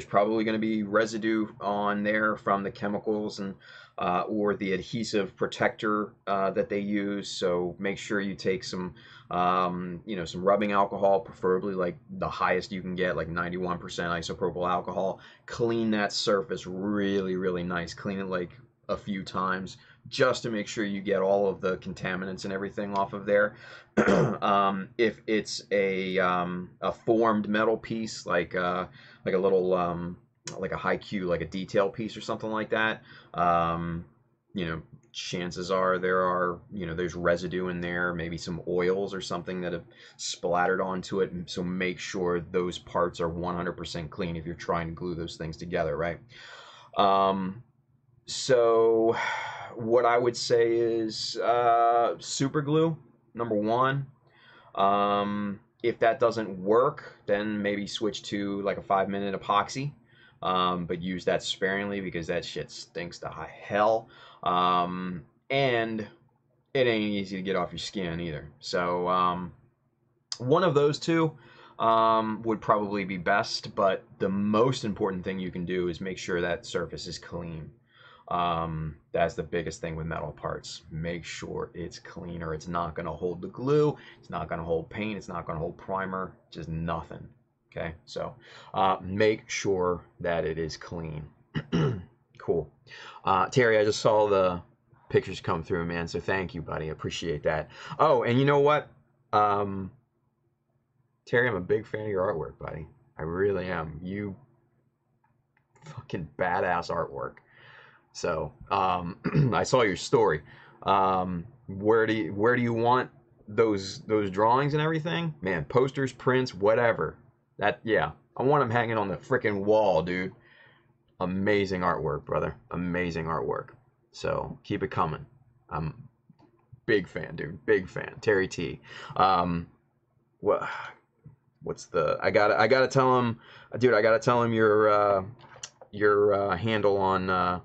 probably gonna be residue on there from the chemicals and or the adhesive protector that they use. So make sure you take some, you know, some rubbing alcohol, preferably like the highest you can get, like 91% isopropyl alcohol. Clean that surface really nice. Clean it like a few times just to make sure you get all of the contaminants and everything off of there. If it's a formed metal piece, like a little like a high Q, like a detail piece or something like that, you know, chances are there's residue in there, maybe some oils or something that have splattered onto it. So make sure those parts are 100% clean if you're trying to glue those things together, right? So what I would say is super glue, number one. If that doesn't work, then maybe switch to like a 5-minute epoxy. But use that sparingly because that shit stinks to high hell. And it ain't easy to get off your skin either. So one of those two would probably be best, but the most important thing you can do is make sure that surface is clean. That's the biggest thing with metal parts. Make sure it's clean or it's not going to hold the glue. It's not going to hold paint. It's not going to hold primer. Just nothing. Okay, so make sure that it is clean. Cool. Terry, I just saw the pictures come through, man, so thank you, buddy. I appreciate that. Oh, and you know what? Terry, I'm a big fan of your artwork, buddy. I really am. You fucking badass artwork. So, I saw your story. Where do you want those drawings and everything? Man, posters, prints, whatever. Yeah, I want them hanging on the freaking wall, dude. amazing artwork, brother. Amazing artwork. So keep it coming. I'm big fan, dude. Big fan. Terry T. What's the? I gotta tell him, dude. I gotta tell him your handle on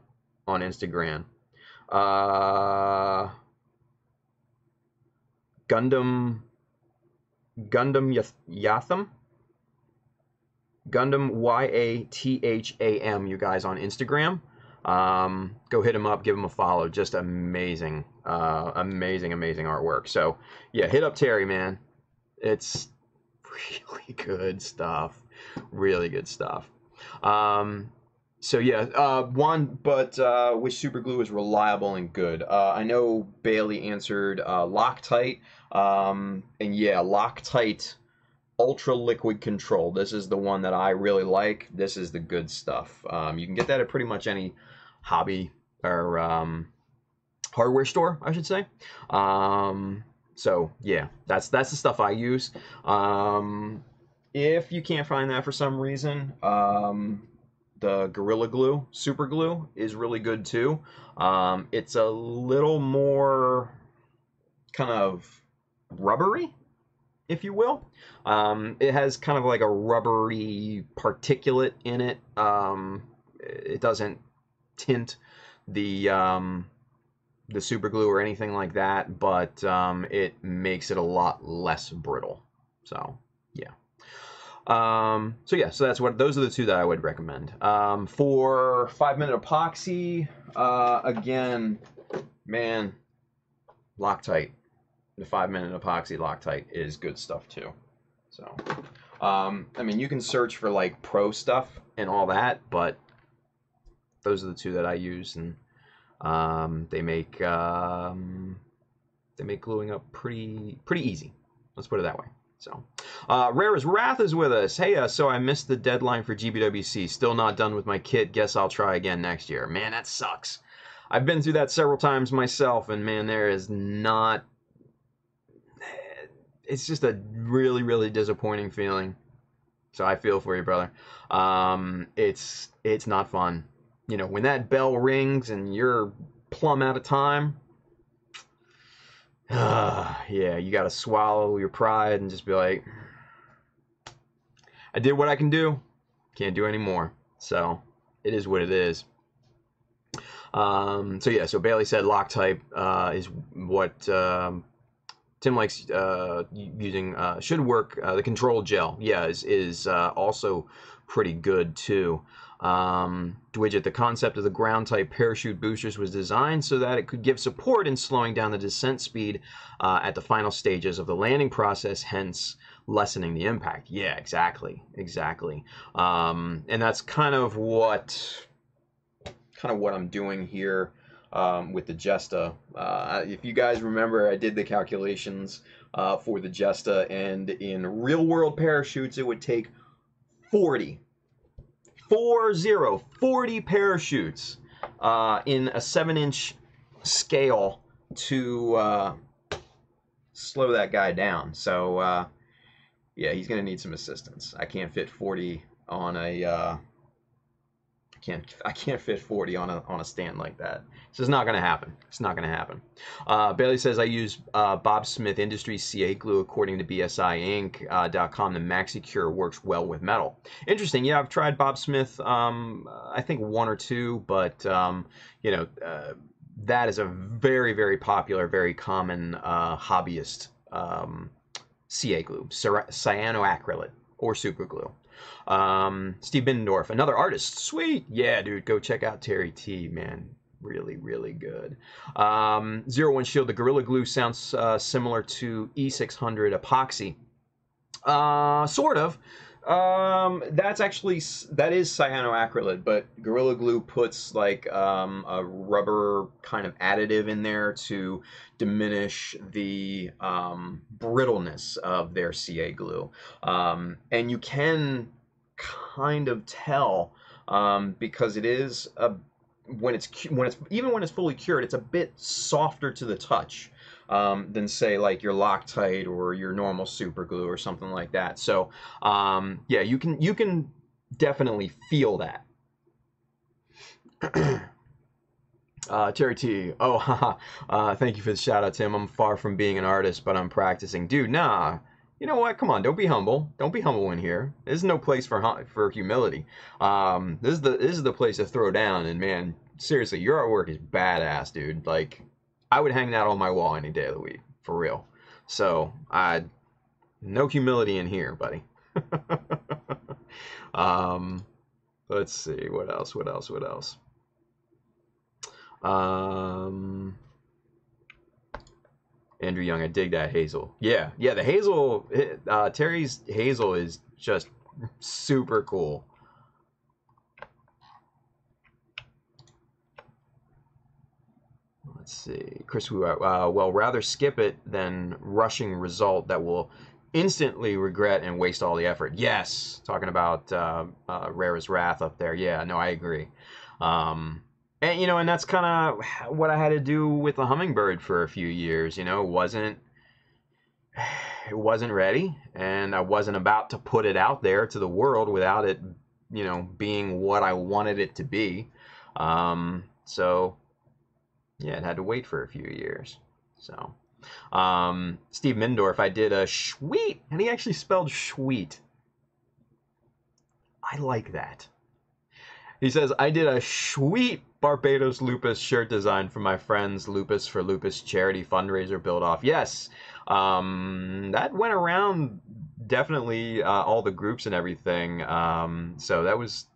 Instagram. Gundam Yatham. Gundam Yatham, you guys on Instagram. Go hit him up, give him a follow. Just amazing, amazing artwork. So yeah, hit up Terry, man. It's really good stuff. Really good stuff. So yeah, wish super glue is reliable and good. I know Bailey answered Loctite, and yeah, Loctite Ultra Liquid Control. This is the one that I really like. This is the good stuff. You can get that at pretty much any hobby or hardware store, I should say. So yeah, that's the stuff I use. If you can't find that for some reason, the Gorilla Glue, Super Glue, is really good too. It's a little more kind of rubbery, if you will. It has kind of like a rubbery particulate in it. It doesn't tint the super glue or anything like that, but it makes it a lot less brittle. So yeah. So those are the two that I would recommend. For 5-minute epoxy, again, man, Loctite. The 5-minute epoxy Loctite is good stuff too. So, I mean, you can search for like pro stuff and all that, but those are the two that I use, and they make gluing up pretty easy. Let's put it that way. So, Rare as Wrath is with us. Hey, so I missed the deadline for GBWC. Still not done with my kit. Guess I'll try again next year. Man, that sucks. I've been through that several times myself, and man, there is not... It's just a really disappointing feeling. So I feel for you, brother. It's not fun. You know, when that bell rings and you're plumb out of time... yeah, you gotta swallow your pride and just be like, I did what I can do, can't do any more. So it is what it is. So Bailey said Loctite is what Tim likes using. Should work. The control gel, yeah, is also pretty good too. Dwidget, the concept of the ground type parachute boosters was designed so that it could give support in slowing down the descent speed at the final stages of the landing process, hence lessening the impact. Yeah, exactly. And that's kind of what I'm doing here with the Jesta. If you guys remember, I did the calculations for the Jesta, and in real world parachutes it would take 40 parachutes in a 7-inch scale to slow that guy down. So yeah, he's gonna need some assistance. I can't fit 40 on a I can't fit 40 on a stand like that. It's just not gonna happen. It's not gonna happen. Bailey says I use Bob Smith Industries CA glue. According to BSIInc.com, the MaxiCure works well with metal. Interesting. Yeah, I've tried Bob Smith. I think 1 or 2, but you know, that is a very popular, very common hobbyist CA glue, cyanoacrylate or super glue. Steve Binnendorf, another artist. Sweet. Yeah, dude, go check out Terry T, man. Really good. 01 Shield, the Gorilla Glue sounds similar to E600 epoxy. Sort of. That is cyanoacrylate, but Gorilla Glue puts like a rubber kind of additive in there to diminish the brittleness of their CA glue. And you can kind of tell because it is when it's fully cured, it's a bit softer to the touch than say like your Loctite or your normal super glue or something like that. So yeah, you can definitely feel that. Terry T. Oh, haha. Thank you for the shout out, Tim. I'm far from being an artist, but I'm practicing. Dude, nah. You know what? Come on, don't be humble. Don't be humble in here. There's no place for humility. This is the place to throw down. And man, seriously, your artwork is badass, dude. Like, I would hang that on my wall any day of the week, for real. So, no humility in here, buddy. Let's see, what else? Andrew Young, I dig that hazel. Yeah, the hazel, Terry's hazel is just super cool. Let's see, Chris, well, rather skip it than rushing result that will instantly regret and waste all the effort. Yes, talking about Rara's Wrath up there. Yeah, no, I agree. And and that's kind of what I had to do with the hummingbird for a few years. It wasn't ready, and I wasn't about to put it out there to the world without it, being what I wanted it to be. So yeah, it had to wait for a few years. So Steve Mindorf, I did a sweet, and he actually spelled sweet. I like that. He says, I did a sweet Barbados Lupus shirt design for my friends Lupus for Lupus charity fundraiser build off. Yes, that went around definitely all the groups and everything. So that was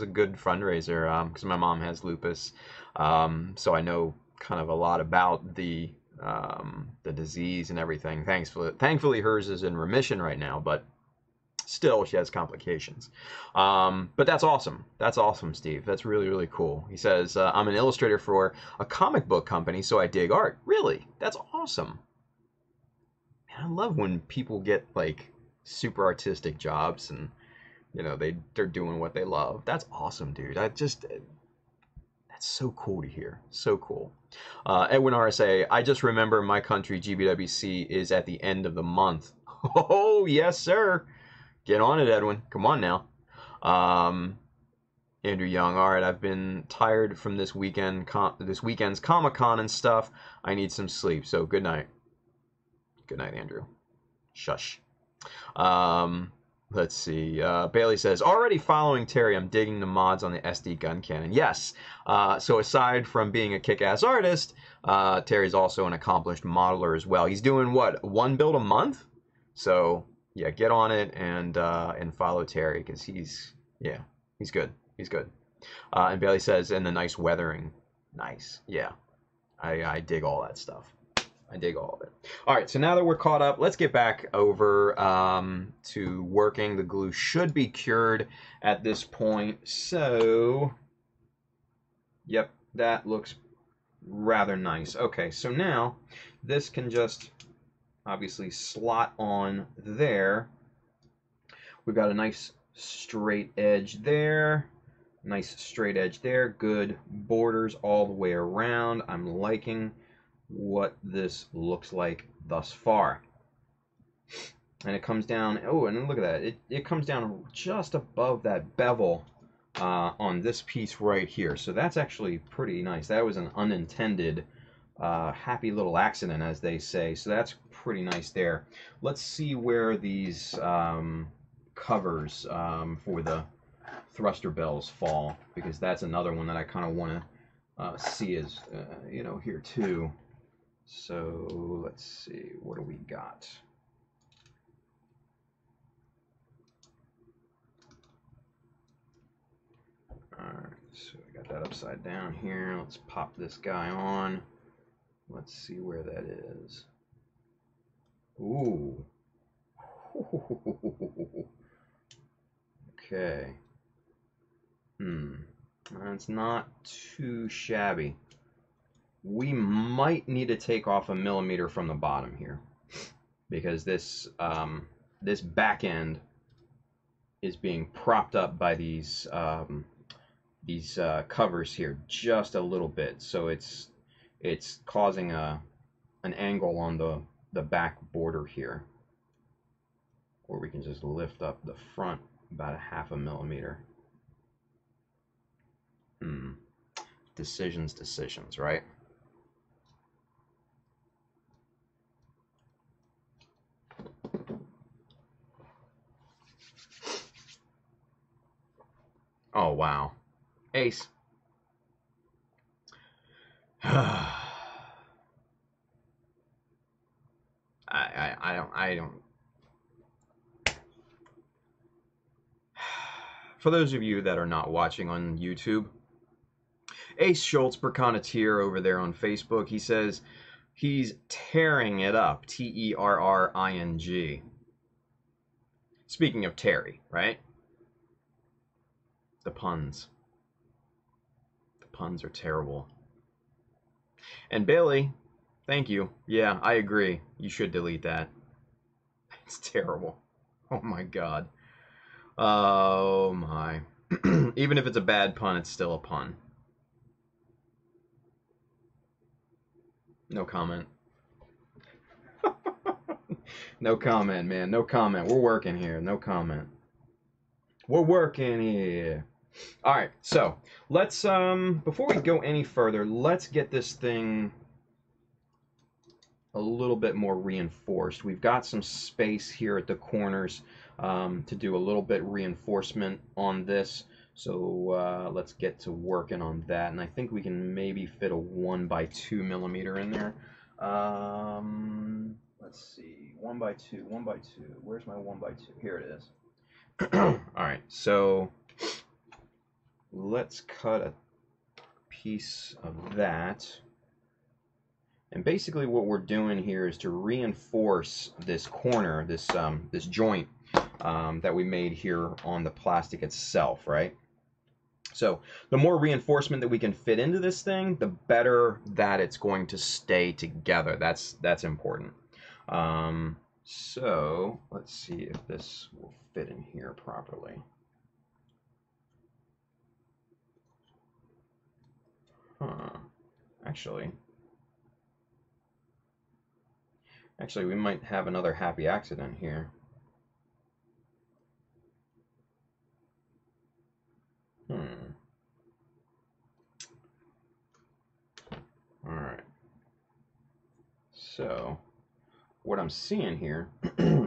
a good fundraiser because my mom has lupus, so I know kind of a lot about the disease and everything. Thankfully, hers is in remission right now, but still, she has complications. But that's awesome. That's awesome, Steve. That's really, really cool. He says, I'm an illustrator for a comic book company, so I dig art. Really? That's awesome. Man, I love when people get, like, super artistic jobs and, they're doing what they love. That's awesome, dude. That's so cool to hear. So cool. Edwin RSA, I just remember my country GBWC is at the end of the month. Oh, yes, sir. Get on it, Edwin. Come on now. Andrew Young. All right, I've been tired from this weekend's Comic-Con and stuff. I need some sleep. So good night. Good night, Andrew. Shush. Let's see. Bailey says, already following Terry, I'm digging the mods on the SD gun cannon. Yes. So aside from being a kick-ass artist, Terry's also an accomplished modeler as well. He's doing what? One build a month? So yeah, get on it and follow Terry because he's good. He's good. And Bailey says, and the nice weathering. Nice. Yeah. I dig all that stuff. I dig all of it. All right, so now that we're caught up, let's get back over to working. The glue should be cured at this point. So, yep, that looks rather nice. Okay, so now this can just obviously slot on there. We've got a nice straight edge there. Nice straight edge there. Good borders all the way around. I'm liking what this looks like thus far. And it comes down, oh, and look at that. It comes down just above that bevel on this piece right here. So that's actually pretty nice. That was an unintended happy little accident, as they say. So that's pretty nice there. Let's see where these covers for the thruster bells fall, because that's another one that I kind of want to see as here too. So let's see, what do we got? All right, so I got that upside down here. Let's pop this guy on. Let's see where that is. Ooh. Okay. That's not too shabby. We might need to take off 1 millimeter from the bottom here, because this this back end is being propped up by these covers here just a little bit, so it's causing an angle on the back border here. Or we can just lift up the front about 0.5 millimeter. decisions, right? Oh, wow. Ace. I don't. For those of you that are not watching on YouTube, Ace Schultz, Berconateer over there on Facebook, he says he's tearing it up. Terring. Speaking of Terry, right? The puns. The puns are terrible. And Bailey, thank you. Yeah, I agree. You should delete that. It's terrible. Oh my god. Oh my. Even if it's a bad pun, it's still a pun. No comment. No comment, man. No comment. We're working here. No comment. We're working here. All right. So let's before we go any further, let's get this thing a little bit more reinforced. We've got some space here at the corners to do a little bit reinforcement on this. So let's get to working on that. And I think we can maybe fit a 1x2 millimeter in there. Let's see, 1x2, 1x2. Where's my 1x2? Here it is. All right, so let's cut a piece of that. And basically what we're doing here is to reinforce this corner, this joint that we made here on the plastic itself, right? So the more reinforcement that we can fit into this thing, the better that it's going to stay together. That's important. So let's see if this will fit in here properly. Actually, we might have another happy accident here. All right. So what I'm seeing here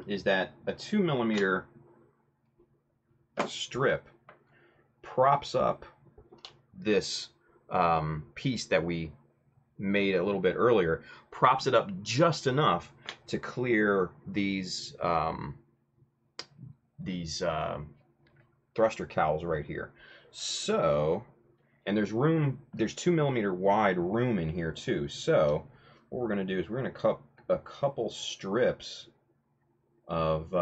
is that a 2 millimeter strip props up this piece that we made a little bit earlier, props it up just enough to clear these thruster cowls right here. So, and there's room, there's 2 millimeter wide room in here too. So what we're going to do is we're going to cut a couple strips of,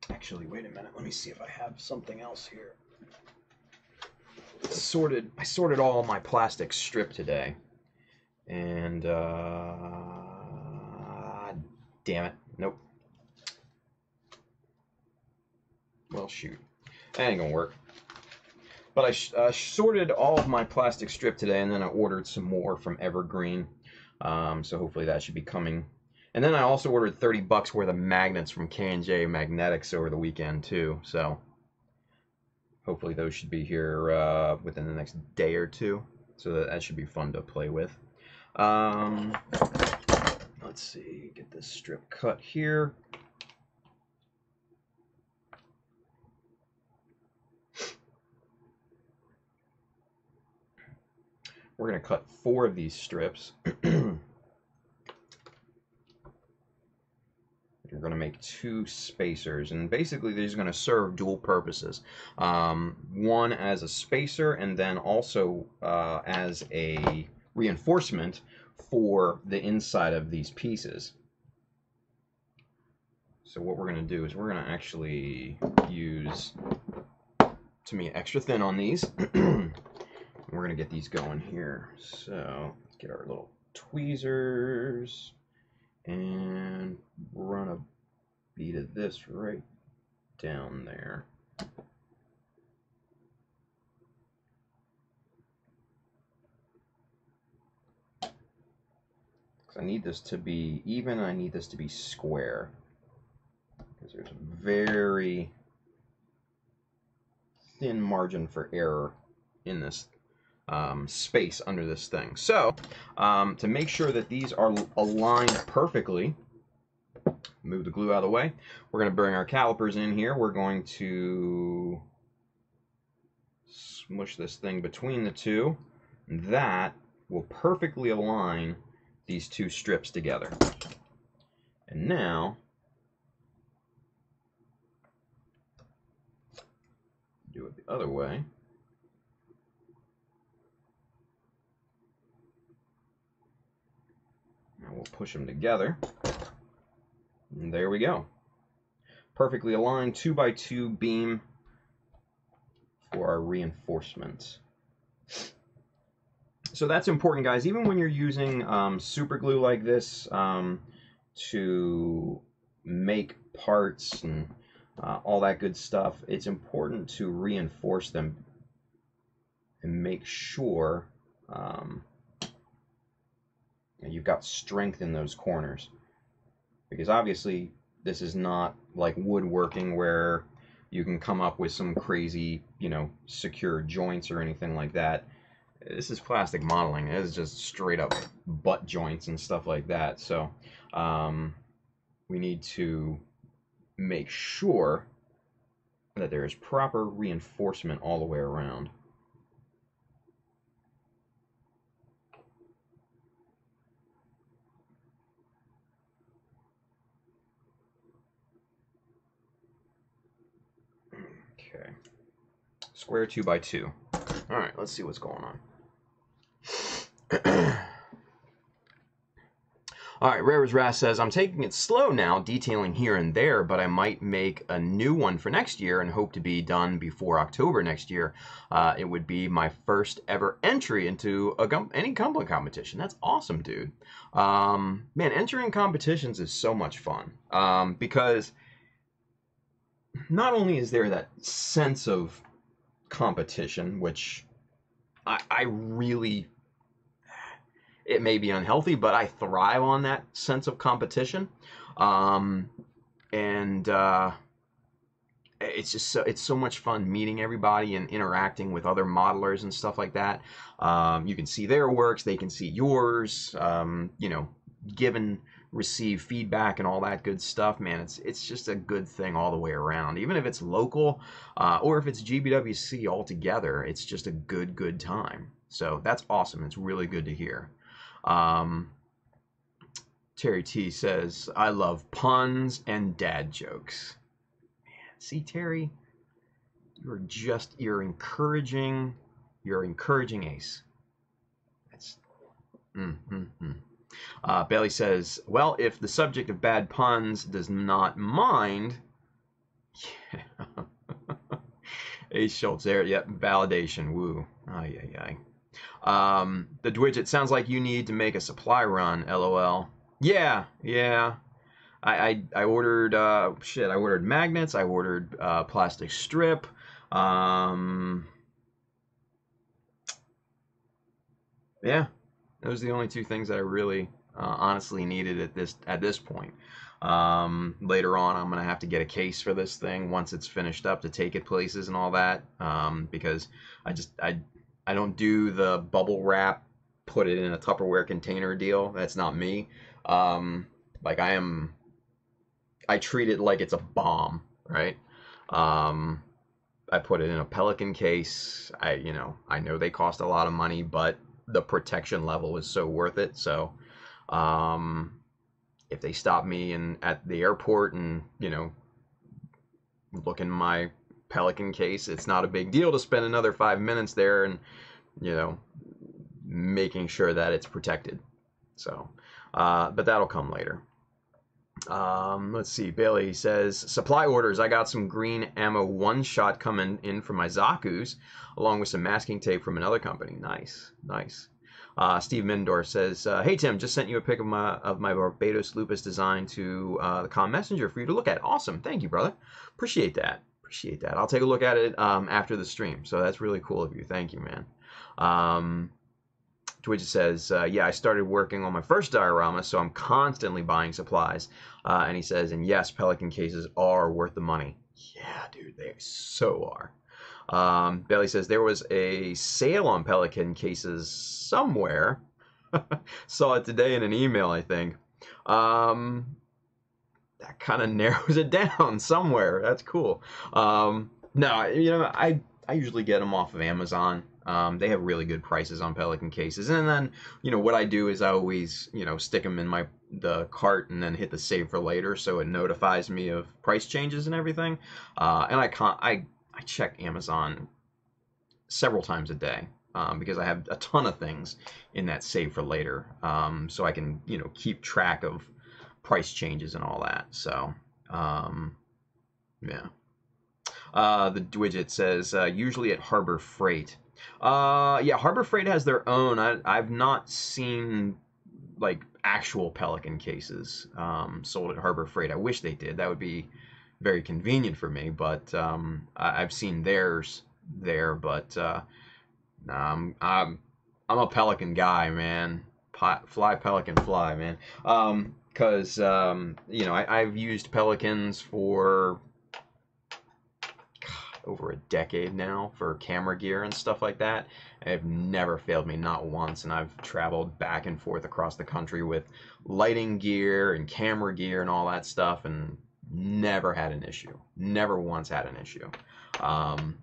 actually, wait a minute, let me see if I have something else here. I sorted all my plastic strip today, and damn it, nope. Well, shoot, that ain't gonna work. But I sorted all of my plastic strip today, and then I ordered some more from Evergreen, so hopefully that should be coming. And then I also ordered $30 worth of magnets from K&J Magnetics over the weekend too, so hopefully those should be here within the next day or two, so that should be fun to play with. Let's see, get this strip cut here. We're going to cut 4 of these strips. We're going to make 2 spacers, and basically these are going to serve dual purposes. One as a spacer, and then also as a reinforcement for the inside of these pieces. So what we're going to do is we're going to actually use, to me, extra thin on these. We're going to get these going here. So let's get our little tweezers and run a bead of this right down there. Because I need this to be even, I need this to be square. Because there's a very thin margin for error in this space under this thing. So to make sure that these are aligned perfectly, move the glue out of the way. We're going to bring our calipers in here. We're going to smush this thing between the two. That will perfectly align these two strips together. And now, do it the other way. Now we'll push them together. And there we go. Perfectly aligned 2x2 beam for our reinforcement. So that's important, guys. Even when you're using super glue like this to make parts and all that good stuff, it's important to reinforce them and make sure you've got strength in those corners. Because obviously this is not like woodworking where you can come up with some crazy, secure joints or anything like that. This is plastic modeling. It is just straight up butt joints and stuff like that. So we need to make sure that there is proper reinforcement all the way around. Okay. Square 2x2. All right, let's see what's going on. All right, Rare's Wrath says, I'm taking it slow now, detailing here and there, but I might make a new one for next year and hope to be done before October next year. It would be my first ever entry into any Gunpla competition. That's awesome, dude. Man, entering competitions is so much fun because not only is there that sense of competition, which I really, it may be unhealthy, but I thrive on that sense of competition. It's just it's so much fun meeting everybody and interacting with other modelers and stuff like that. You can see their works, they can see yours, give and receive feedback and all that good stuff, man. It's just a good thing all the way around. Even if it's local or if it's GBWC altogether, it's just a good time. So that's awesome. It's really good to hear. Terry T says, I love puns and dad jokes. Man, see, Terry, you're encouraging Ace. That's Bailey says, well, if the subject of bad puns does not mind, yeah. Ace Schultz there, yep, validation, woo. Ay. The Dwidget, sounds like you need to make a supply run, LOL. Yeah. I ordered, I ordered magnets, I ordered plastic strip, yeah. Those are the only two things that I really honestly needed at this point. Later on, I'm gonna have to get a case for this thing once it's finished up to take it places and all that, because I don't do the bubble wrap, put it in a Tupperware container deal. That's not me. I treat it like it's a bomb, right? I put it in a Pelican case. I know they cost a lot of money, but the protection level is so worth it. So if they stop me at the airport and look in my Pelican case, it's not a big deal to spend another 5 minutes there and making sure that it's protected. So but that'll come later. Let's see. Bailey says, supply orders. I got some green ammo one-shot coming in from my Zaku's, along with some masking tape from another company. Nice. Steve Mindor says, hey Tim, just sent you a pic of my Barbados Lupus design to the comm messenger for you to look at. Awesome. Thank you, brother. Appreciate that. I'll take a look at it after the stream. So that's really cool of you. Thank you, man. Twitch says, yeah, I started working on my first diorama, so I'm constantly buying supplies. And he says, and yes, Pelican cases are worth the money. Yeah, dude, they so are. Bailey says there was a sale on Pelican cases somewhere. Saw it today in an email, I think. That kind of narrows it down somewhere. That's cool. No, you know, I usually get them off of Amazon. They have really good prices on Pelican cases. And then, you know, what I do is I always, you know, stick them in the cart and then hit the save for later, so it notifies me of price changes and everything. And I check Amazon several times a day. Because I have a ton of things in that save for later, so I can, you know, keep track of price changes and all that. So, yeah. The widget says usually at Harbor Freight. Yeah, Harbor Freight has their own. I've not seen like actual Pelican cases sold at Harbor Freight. I wish they did. That would be very convenient for me. But I've seen theirs there. But I'm a Pelican guy, man. Fly Pelican, fly, man. Because you know, I've used Pelicans for over a decade now for camera gear and stuff like that. And they've never failed me, not once. And I've traveled back and forth across the country with lighting gear and camera gear and all that stuff, and never had an issue. Never once had an issue.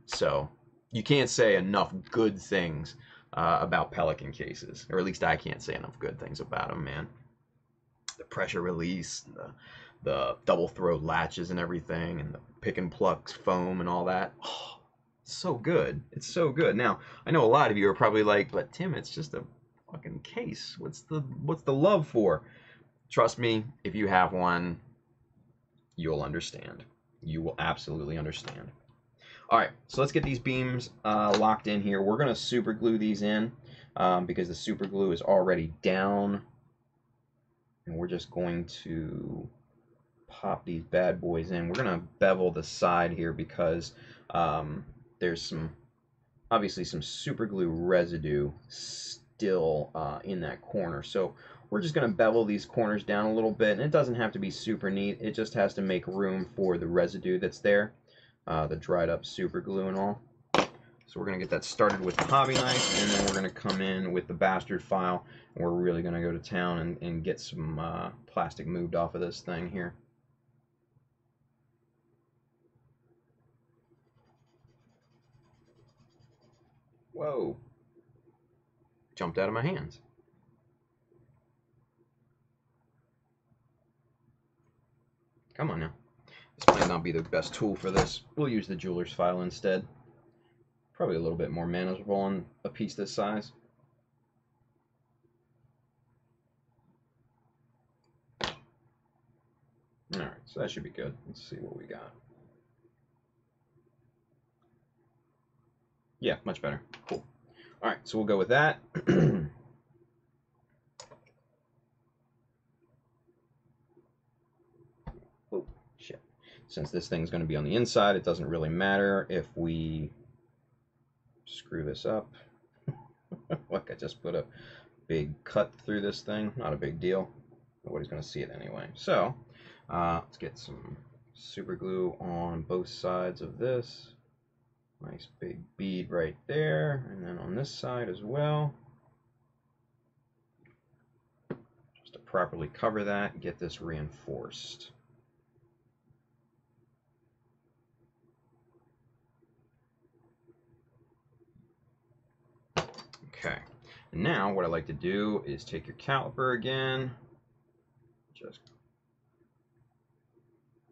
So you can't say enough good things about Pelican cases, or at least I can't say enough good things about them, man. The pressure release, the double throw latches and everything, and the pick and pluck foam and all that. Oh, so good. It's so good. Now, I know a lot of you are probably like, but Tim, it's just a fucking case. What's the love for? Trust me, if you have one, you'll understand. You will absolutely understand. All right, so let's get these beams locked in here. We're going to super glue these in because the super glue is already down. And we're just going to pop these bad boys in. We're going to bevel the side here because there's obviously some super glue residue still in that corner. So we're just going to bevel these corners down a little bit. And it doesn't have to be super neat. It just has to make room for the residue that's there. The dried up super glue and all. So we're going to get that started with the hobby knife, and then we're going to come in with the bastard file, and we're really going to go to town and get some plastic moved off of this thing here. Whoa. Jumped out of my hands. Come on now. This might not be the best tool for this. We'll use the jeweler's file instead. Probably a little bit more manageable on a piece this size. Alright, so that should be good. Let's see what we got. Yeah, much better. Cool. Alright, so we'll go with that. Oh, shit. Since this thing's going to be on the inside, it doesn't really matter if we screw this up. Look, I just put a big cut through this thing. Not a big deal. Nobody's going to see it anyway. So, let's get some super glue on both sides of this. Nice big bead right there. And then on this side as well. Just to properly cover that and get this reinforced. Okay, and now what I like to do is take your caliper again, just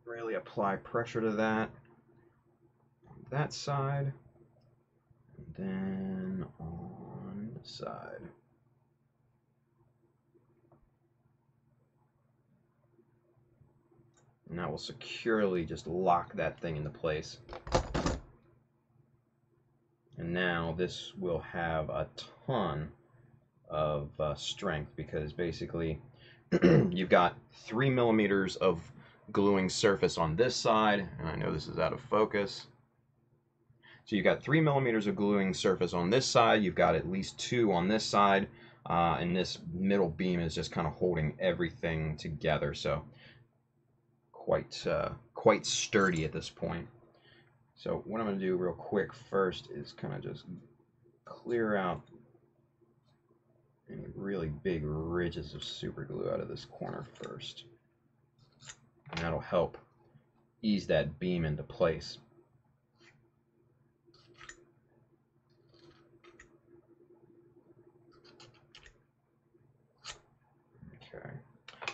really apply pressure to that on that side, and then on the side. And that will securely just lock that thing into place. And now this will have a ton of strength because basically you've got 3 millimeters of gluing surface on this side, and I know this is out of focus. So you've got 3 millimeters of gluing surface on this side, you've got at least 2 on this side, and this middle beam is just kind of holding everything together. So quite sturdy at this point. So what I'm going to do real quick first is kind of just clear out any really big ridges of super glue out of this corner first. And that'll help ease that beam into place. Okay,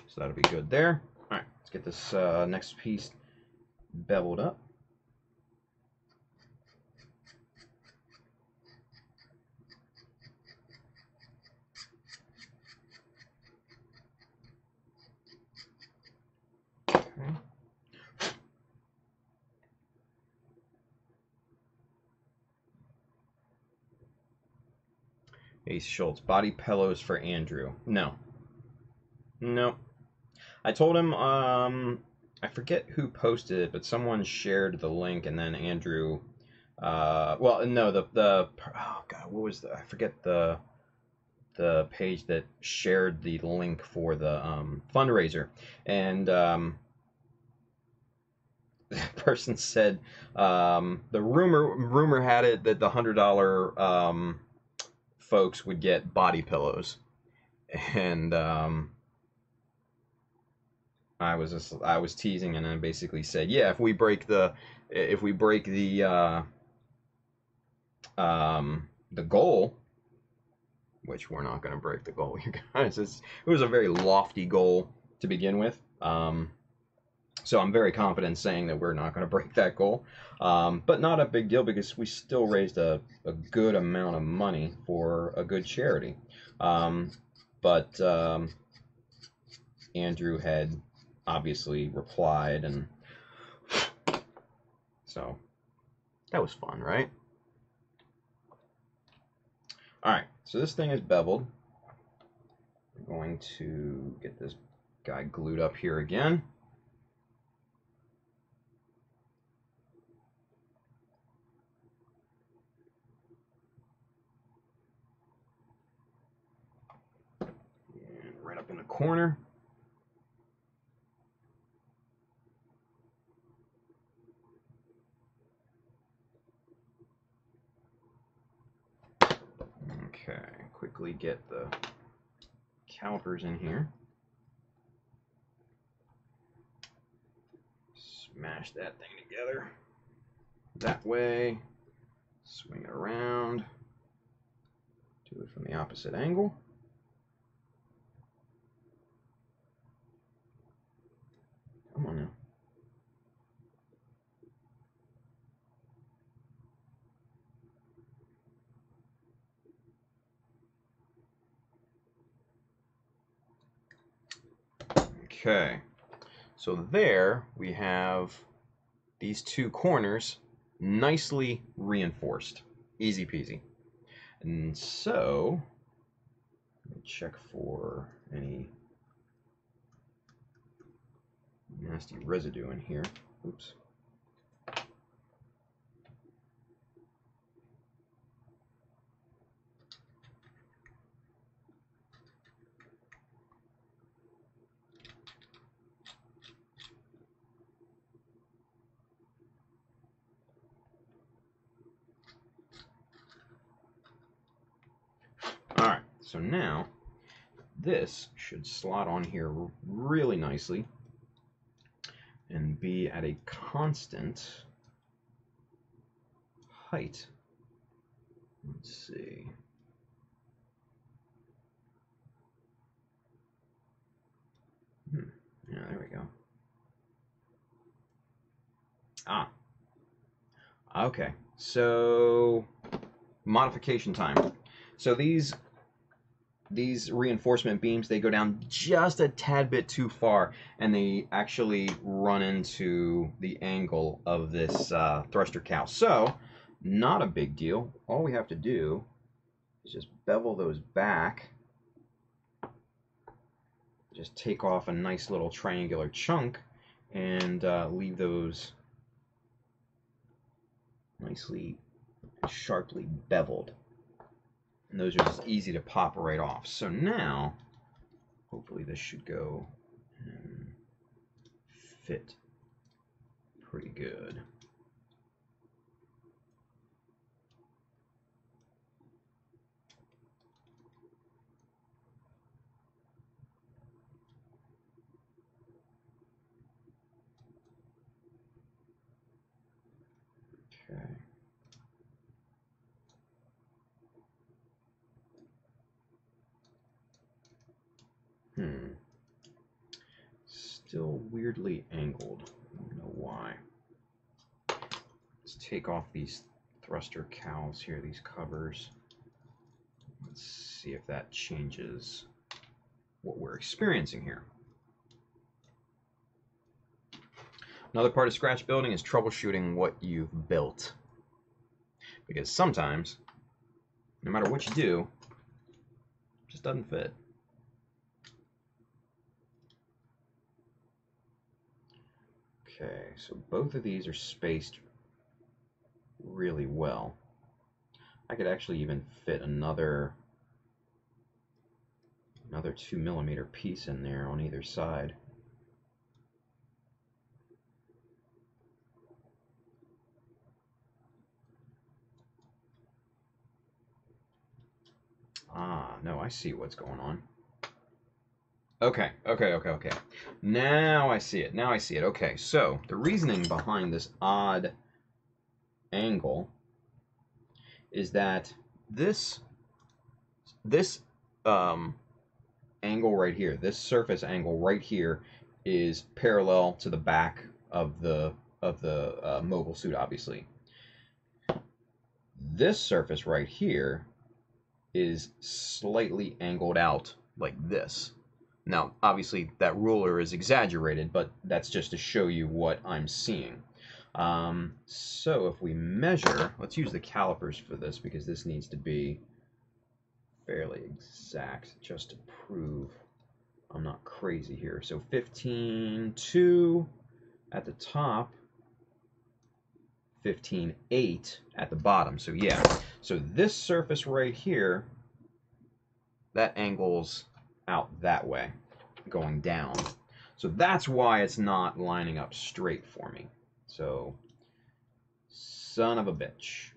so that'll be good there. All right, let's get this next piece beveled up. Okay. Ace Schultz, body pillows for Andrew. No. I told him, I forget who posted it, but someone shared the link, and then Andrew, well, no, oh God, what was I forget the page that shared the link for the fundraiser, and the person said the rumor had it that the $100 folks would get body pillows, and I was teasing, and I basically said, yeah, if we break the goal, which we're not going to break the goal, you guys. It was a very lofty goal to begin with. So I'm very confident saying that we're not going to break that goal. But not a big deal, because we still raised a good amount of money for a good charity. But Andrew had obviously replied, and so that was fun, right? Alright, so this thing is beveled. I'm going to get this guy glued up here again. And right up in the corner. Okay, quickly get the calipers in here. Smash that thing together that way. Swing it around. Do it from the opposite angle. Come on now. Okay, so there we have these two corners nicely reinforced. Easy peasy. And so, let me check for any nasty residue in here. Oops. Alright, so now this should slot on here really nicely and be at a constant height. Let's see. Yeah, there we go. Okay, so modification time. So these reinforcement beams, they go down just a tad bit too far, and they actually run into the angle of this thruster cowl. So, not a big deal. All we have to do is just bevel those back. Just take off a nice little triangular chunk and leave those nicely, sharply beveled. And those are just easy to pop right off. So now, hopefully this should go and fit pretty good. still weirdly angled. I don't know why. Let's take off these thruster cowls here, these covers. Let's see if that changes what we're experiencing here. Another part of scratch building is troubleshooting what you've built. Because sometimes, no matter what you do, it just doesn't fit. Okay, so both of these are spaced really well. I could actually even fit another 2mm piece in there on either side. Ah, no, I see what's going on. Okay. Now I see it. Okay, so the reasoning behind this odd angle is that this angle right here, this surface angle right here, is parallel to the back of the mobile suit, obviously. This surface right here is slightly angled out like this. Now, obviously, that ruler is exaggerated, but that's just to show you what I'm seeing. So if we measure, let's use the calipers for this because this needs to be fairly exact just to prove I'm not crazy here. So 15.2 at the top, 15.8 at the bottom. So yeah, so this surface right here, that angles out that way, going down. So that's why it's not lining up straight for me. So, son of a bitch.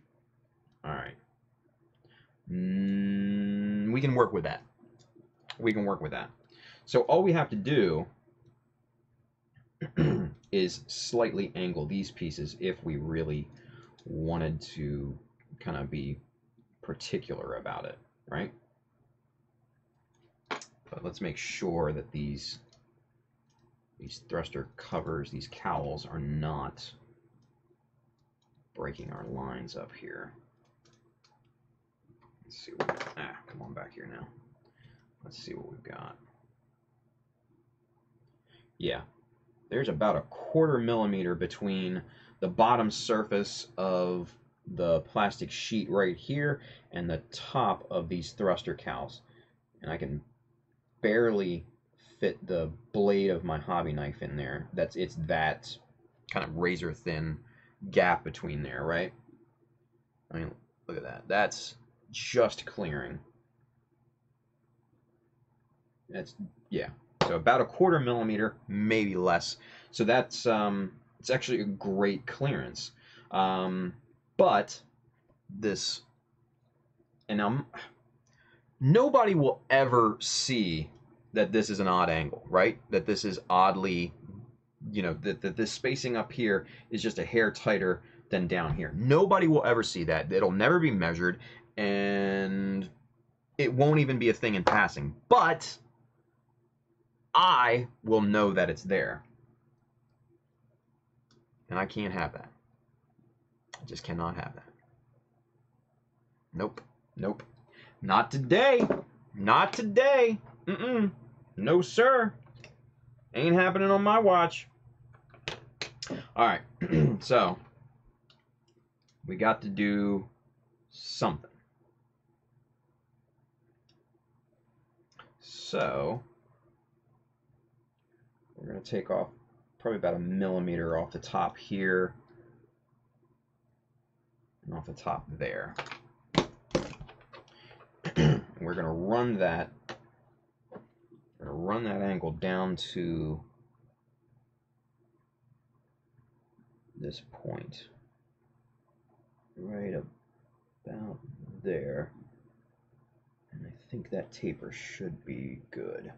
All right. We can work with that. So all we have to do is slightly angle these pieces if we really wanted to kind of be particular about it, right? But let's make sure that these thruster covers, these cowls, are not breaking our lines up here. Let's see what, come on back here now. Let's see what we've got. Yeah, there's about a 1/4 millimeter between the bottom surface of the plastic sheet right here and the top of these thruster cowls. And I can barely fit the blade of my hobby knife in there. It's that kind of razor thin gap between there, right? I mean, look at that. That's just clearing. That's, yeah. So about a 1/4 millimeter, maybe less. So that's it's actually a great clearance. But this, and nobody will ever see that this is an odd angle, right? That this is oddly, you know, that this spacing up here is just a hair tighter than down here. Nobody will ever see that. It'll never be measured, and it won't even be a thing in passing. But I will know that it's there. And I can't have that. I just cannot have that. Nope. Nope. Not today. Not today. No, sir. Ain't happening on my watch. All right. So, we got to do something. So, we're going to take off probably about 1 millimeter off the top here and off the top there. And we're going to run that angle down to this point, right about there. And I think that taper should be good.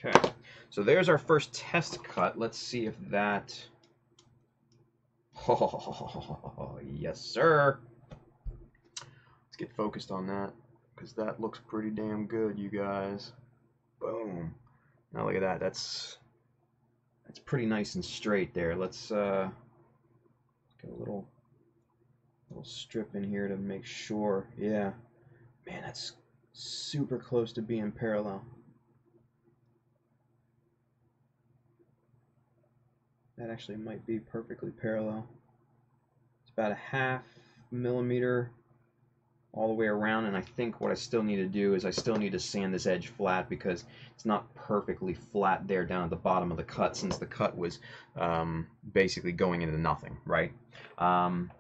Okay, so there's our first test cut. Let's see if that... Oh, yes, sir. Let's get focused on that, because that looks pretty damn good, you guys. Boom. Now look at that. That's pretty nice and straight there. Let's get a little strip in here to make sure. Yeah. Man, that's super close to being parallel. That actually might be perfectly parallel. It's about a 1/2 millimeter all the way around, and I think what I still need to do is I still need to sand this edge flat because it's not perfectly flat there down at the bottom of the cut, since the cut was basically going into nothing, right?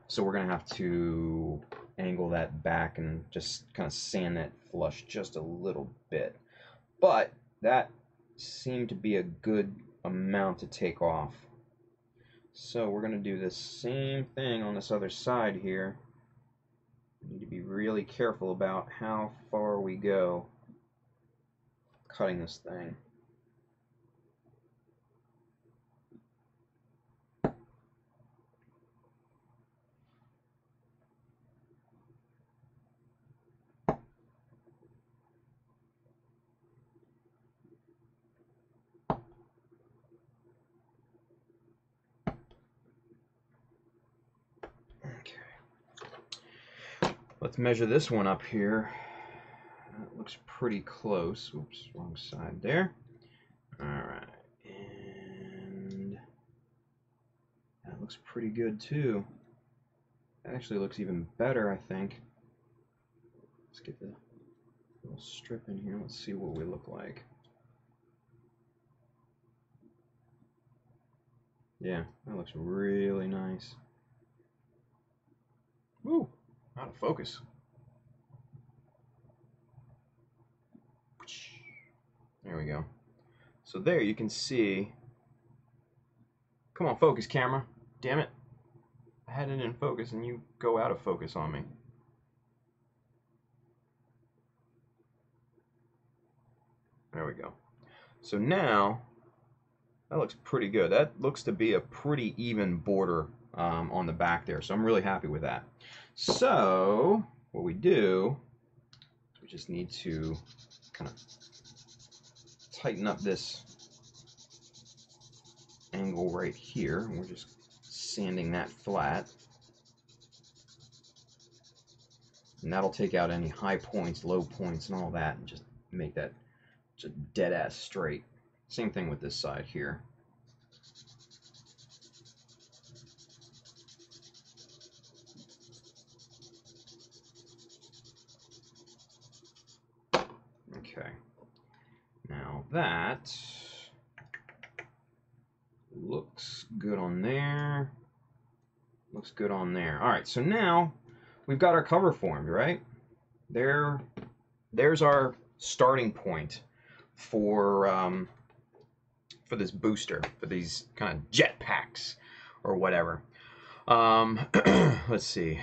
So we're gonna have to angle that back and just kind of sand that flush just a little bit. But that seemed to be a good amount to take off. So we're gonna do the same thing on this other side here. We need to be really careful about how far we go cutting this thing. Let's measure this one up here. That looks pretty close. Oops, wrong side there. Alright, and that looks pretty good too. That actually looks even better, I think. Let's get the little strip in here. Let's see what we look like. Yeah, that looks really nice. Woo! Out of focus. There we go. So there you can see. Come on, focus, camera. Damn it. I had it in focus and you go out of focus on me. There we go. So now, that looks pretty good. That looks to be a pretty even border on the back there. So I'm really happy with that. So what we do, we just need to kind of tighten up this angle right here. We're just sanding that flat. And that'll take out any high points, low points, and all that, and just make that just dead ass straight. Same thing with this side here. Okay, now that looks good on there. Looks good on there. All right, so now we've got our cover formed, right? There's our starting point for this booster, for these kind of jet packs or whatever. Let's see.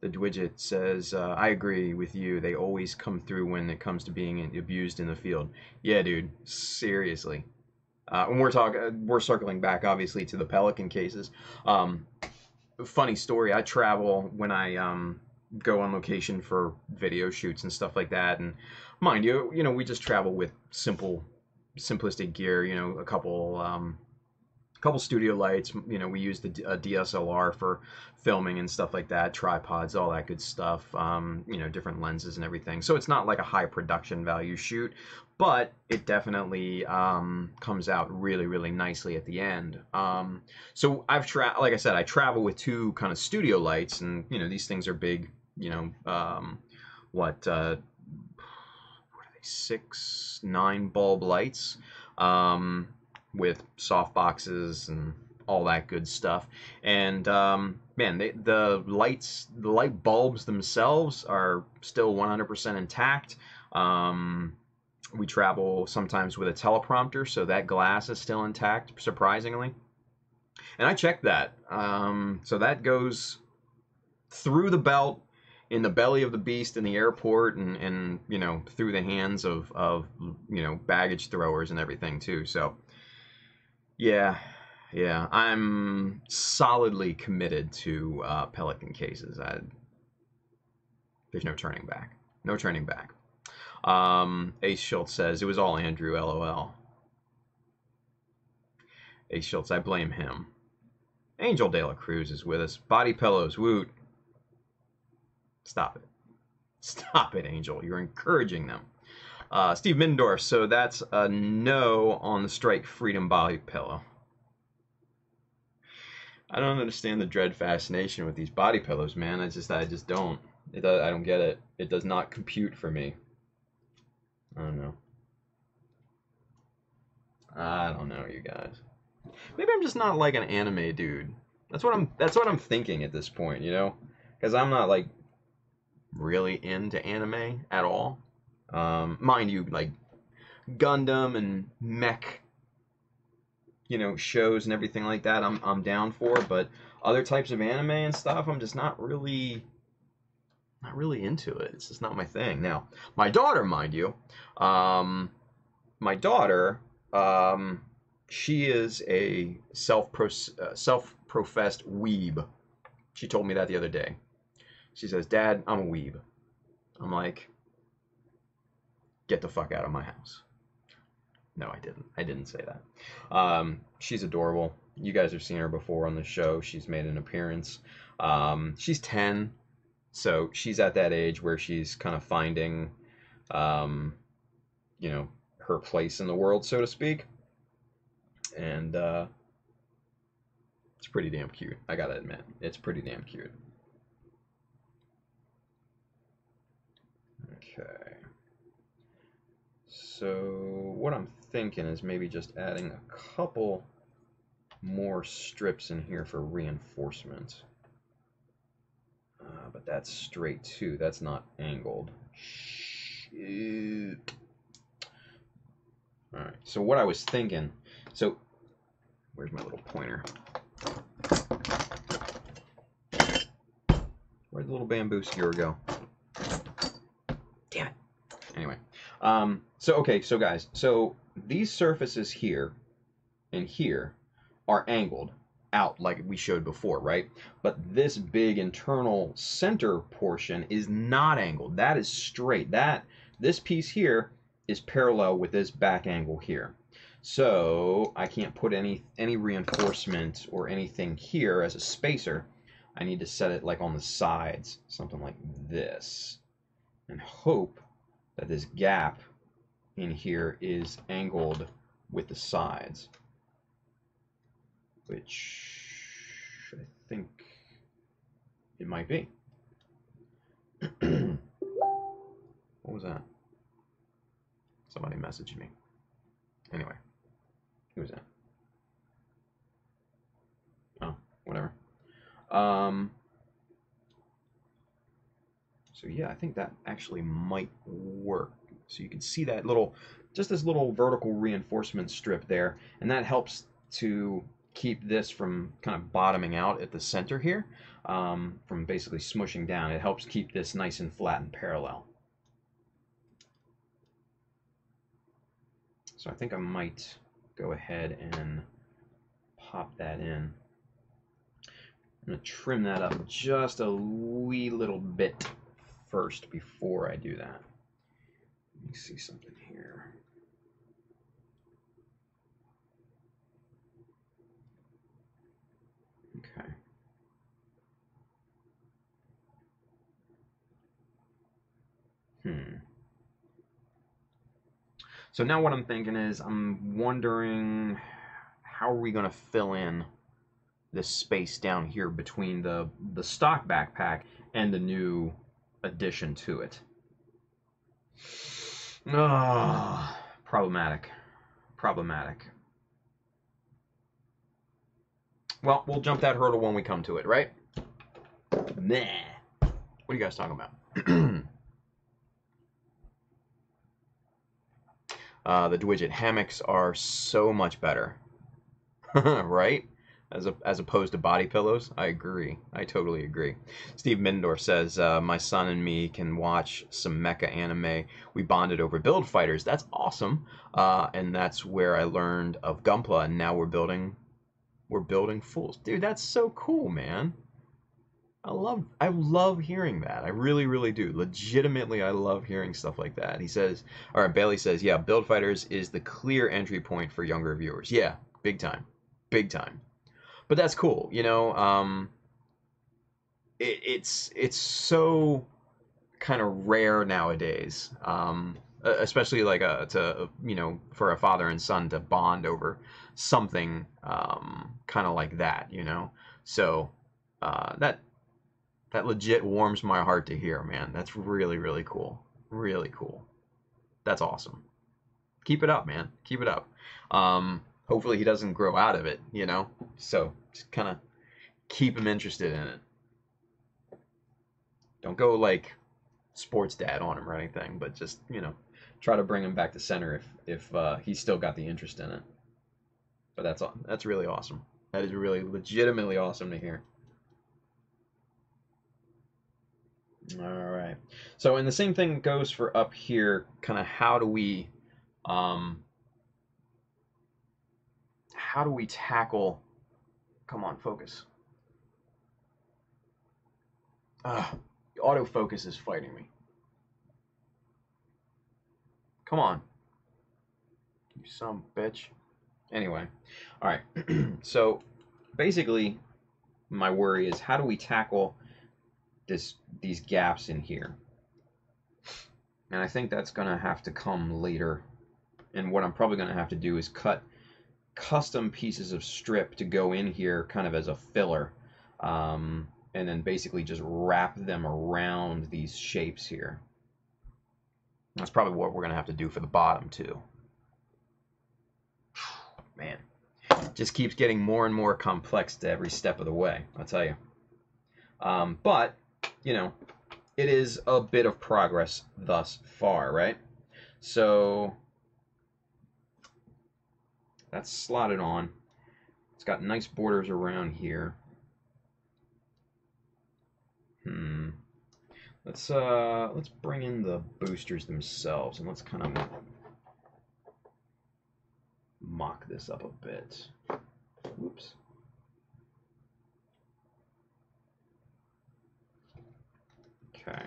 The Dwidget says, I agree with you. They always come through when it comes to being abused in the field. Yeah, dude. Seriously. And we're circling back, obviously, to the Pelican cases. Funny story. I travel when I go on location for video shoots and stuff like that. And mind you, we just travel with simplistic gear. A couple studio lights. We use a DSLR for filming and stuff like that, tripods, all that good stuff. Different lenses and everything. So it's not like a high production value shoot, but it definitely comes out really, really nicely at the end. So like I said, I travel with two kind of studio lights, and these things are big. What are they? 6, 9 bulb lights. With soft boxes and all that good stuff. And man, the light bulbs themselves are still 100% intact. We travel sometimes with a teleprompter, so that glass is still intact, surprisingly. And I checked that. So that goes through the belt in the belly of the beast in the airport, and you know, through the hands of you know, baggage throwers and everything too. So yeah, I'm solidly committed to Pelican cases. There's no turning back. No turning back. Ace Schultz says it was all Andrew. LOL. Ace Schultz, I blame him. Angel De La Cruz is with us. Body pillows, woot. Stop it. Stop it, Angel. You're encouraging them. Steve Mindorf, so that's a no on the Strike Freedom body pillow. I don't understand the dread fascination with these body pillows, man. I just don't. I don't get it. It does not compute for me. I don't know. I don't know, you guys. Maybe I'm just not like an anime dude. That's what I'm thinking at this point, you know? Because I'm not like really into anime at all. Mind you, like Gundam and Mech, you know, shows and everything like that, I'm down for. But other types of anime and stuff, I'm just not really into it. It's just not my thing. Now, my daughter, mind you, she is a self-professed weeb. She told me that the other day. She says, "Dad, I'm a weeb." I'm like, get the fuck out of my house. No, I didn't. I didn't say that. She's adorable. You guys have seen her before on the show. She's made an appearance. She's 10, so she's at that age where she's kind of finding, you know, her place in the world, so to speak. And it's pretty damn cute. I gotta admit, it's pretty damn cute. Okay. So what I'm thinking is maybe just adding a couple more strips in here for reinforcement. But that's straight too. That's not angled. Shoot. All right. So what I was thinking. So where's my little pointer? Where'd the little bamboo skewer go? Damn it. Anyway. So guys, so these surfaces here and here are angled out like we showed before, right? But this big internal center portion is not angled. That is straight. This piece here is parallel with this back angle here. So I can't put any reinforcement or anything here as a spacer. I need to set it like on the sides, something like this, and hope that this gap in here is angled with the sides, which I think it might be. What was that? Somebody messaged me. Anyway, who was that? Oh, whatever. So yeah, I think that actually might work. So you can see that just this little vertical reinforcement strip there, and that helps to keep this from kind of bottoming out at the center here, from basically smushing down. It helps keep this nice and flat and parallel. So I think I might go ahead and pop that in. I'm going to trim that up just a wee little bit first before I do that. Let me see something here. Okay. So now what I'm thinking is, I'm wondering, how are we going to fill in this space down here between the stock backpack and the new addition to it? Problematic. Well, we'll jump that hurdle when we come to it, right? Nah. What are you guys talking about? The Dwidget hammocks are so much better. Right? as opposed to body pillows. I agree. I totally agree. Steve Mindorf says, my son and me can watch some mecha anime. We bonded over build fighters. That's awesome. And that's where I learned of Gunpla, and now we're building fools. Dude, that's so cool, man. I love hearing that. I really, really do. Legitimately, I love hearing stuff like that. He says, or Bailey says, yeah, Build Fighters is the clear entry point for younger viewers. Yeah, big time. Big time. But that's cool, you know. It's so kind of rare nowadays, especially like for a father and son to bond over something kind of like that, you know. So that legit warms my heart to hear, man. That's really, really cool. Really cool. That's awesome. Keep it up, man. Keep it up. Hopefully he doesn't grow out of it, you know? So just kind of keep him interested in it. Don't go like sports dad on him or anything, but just, you know, try to bring him back to center if he's still got the interest in it. But that's really awesome. That is really legitimately awesome to hear. All right. So, and the same thing goes for up here, kind of how do we tackle, come on, focus. Autofocus is fighting me. Come on. You son of a bitch. Anyway, all right. So, basically, my worry is how do we tackle these gaps in here? And I think that's going to have to come later. And what I'm probably going to have to do is cut custom pieces of strip to go in here kind of as a filler. And then basically just wrap them around these shapes here. That's probably what we're going to have to do for the bottom too. Man, just keeps getting more and more complex to every step of the way, I'll tell you. But, you know, it is a bit of progress thus far, right? So that's slotted on. It's got nice borders around here. Let's bring in the boosters themselves and let's kind of mock this up a bit. Whoops. Okay.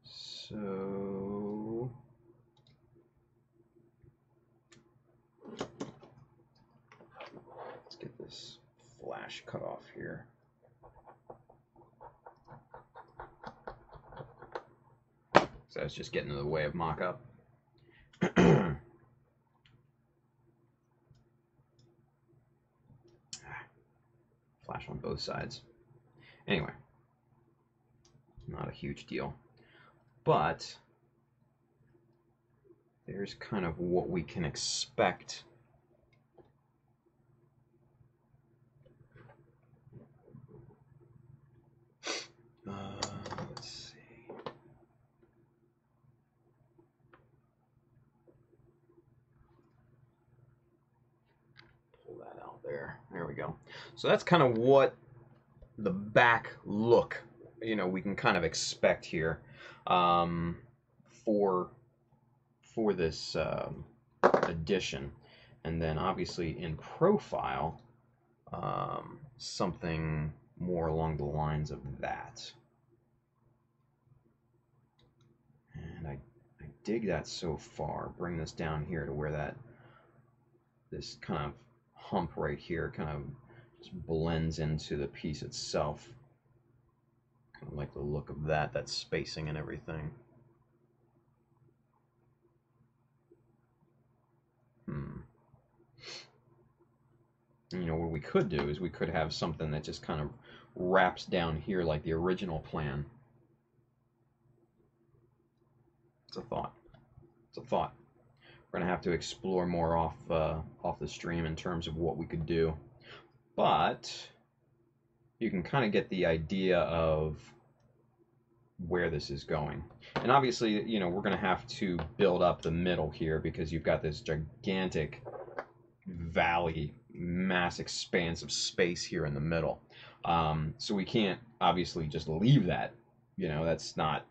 So let's get this flash cut off here. So it's just getting in the way of mock-up. Flash on both sides. Anyway, not a huge deal. But there's kind of what we can expect. Let's see. Pull that out there. There we go. So that's kind of what the back look, you know, we can kind of expect here for this edition. And then obviously in profile, something more along the lines of that. And I dig that so far. Bring this down here to where this kind of hump right here kind of just blends into the piece itself. Kind of like the look of that spacing and everything. You know, what we could do is we could have something that just kind of wraps down here like the original plan. It's a thought. It's a thought. We're going to have to explore more off the stream in terms of what we could do. But you can kind of get the idea of where this is going. And obviously, you know, we're going to have to build up the middle here because you've got this gigantic valley mass expanse of space here in the middle. So we can't obviously just leave that. You know, that's not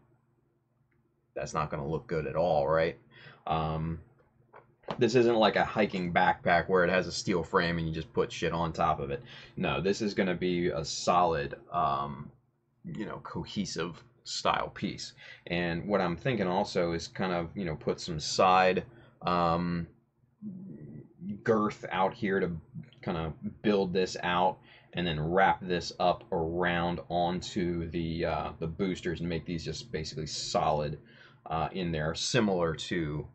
going to look good at all, right? This isn't like a hiking backpack where it has a steel frame and you just put shit on top of it. No, this is going to be a solid, cohesive style piece. And what I'm thinking also is kind of, put some side girth out here to kind of build this out, and then wrap this up around onto the boosters and make these just basically solid in there, similar to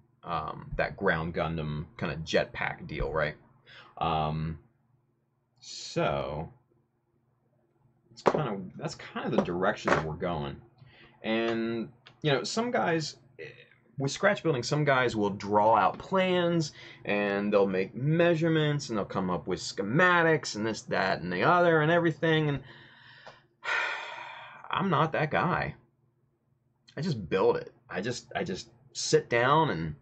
that Ground Gundam kind of jetpack deal, right? So that's kind of the direction that we're going. And some guys with scratch building, some guys will draw out plans and they'll make measurements and they'll come up with schematics and this, that, and the other and everything. And I'm not that guy. I just build it. I just sit down and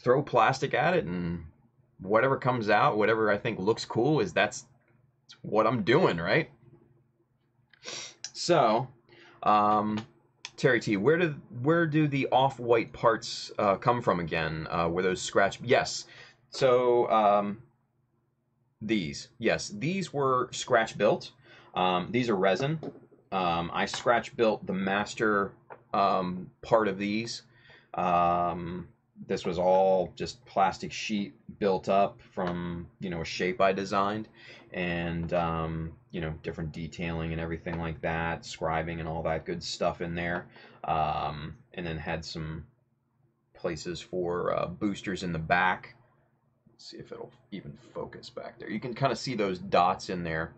throw plastic at it, and whatever comes out, whatever I think looks cool, that's what I'm doing, right? So, Terry T, where do the off-white parts come from again? Were those scratch? Yes. So these were scratch built. These are resin. I scratch built the master part of these. This was all just plastic sheet built up from a shape I designed, and different detailing and everything like that, scribing and all that good stuff in there, and then had some places for boosters in the back. Let's see if it'll even focus back there. You can kind of see those dots in there.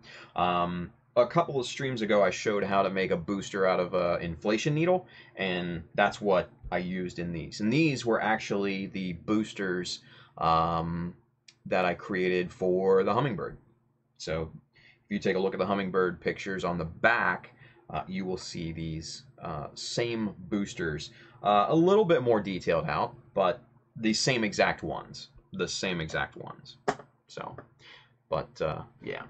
A couple of streams ago, I showed how to make a booster out of an inflation needle, and that's what I used in these. And these were actually the boosters that I created for the Hummingbird. So if you take a look at the Hummingbird pictures on the back, you will see these same boosters, a little bit more detailed out, but the same exact ones. So, but yeah.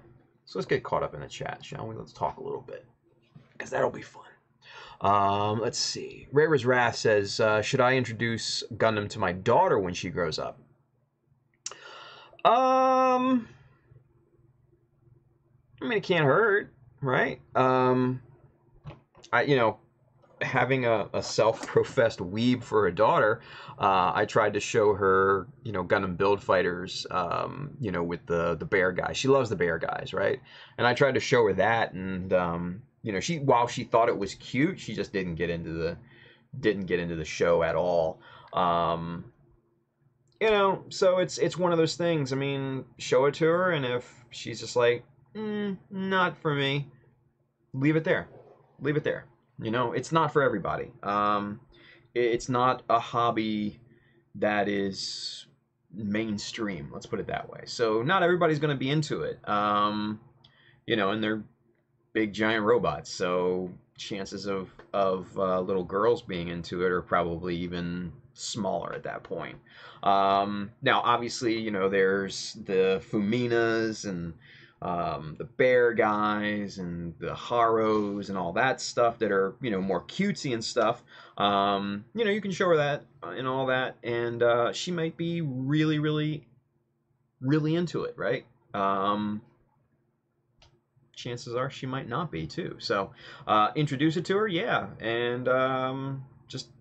So let's get caught up in the chat, shall we? Let's talk a little bit, because that'll be fun. Let's see. Rayra's Wrath says, should I introduce Gundam to my daughter when she grows up? I mean, it can't hurt, right? Having a self-professed weeb for a daughter, I tried to show her, Gundam Build Fighters, with the bear guys. She loves the bear guys, right? And I tried to show her that, and while she thought it was cute, she just didn't get into the show at all. So it's one of those things. I mean, show it to her, and if she's just like, not for me, leave it there. It's not for everybody. It's not a hobby that is mainstream, let's put it that way. So not everybody's going to be into it. And they're big giant robots, so chances of little girls being into it are probably even smaller at that point. Now, obviously, there's the Fuminas and the bear guys and the Haros and all that stuff that are, more cutesy and stuff. You can show her that and all that, and she might be really, really, really into it, right? Chances are she might not be too. So introduce it to her, yeah, and just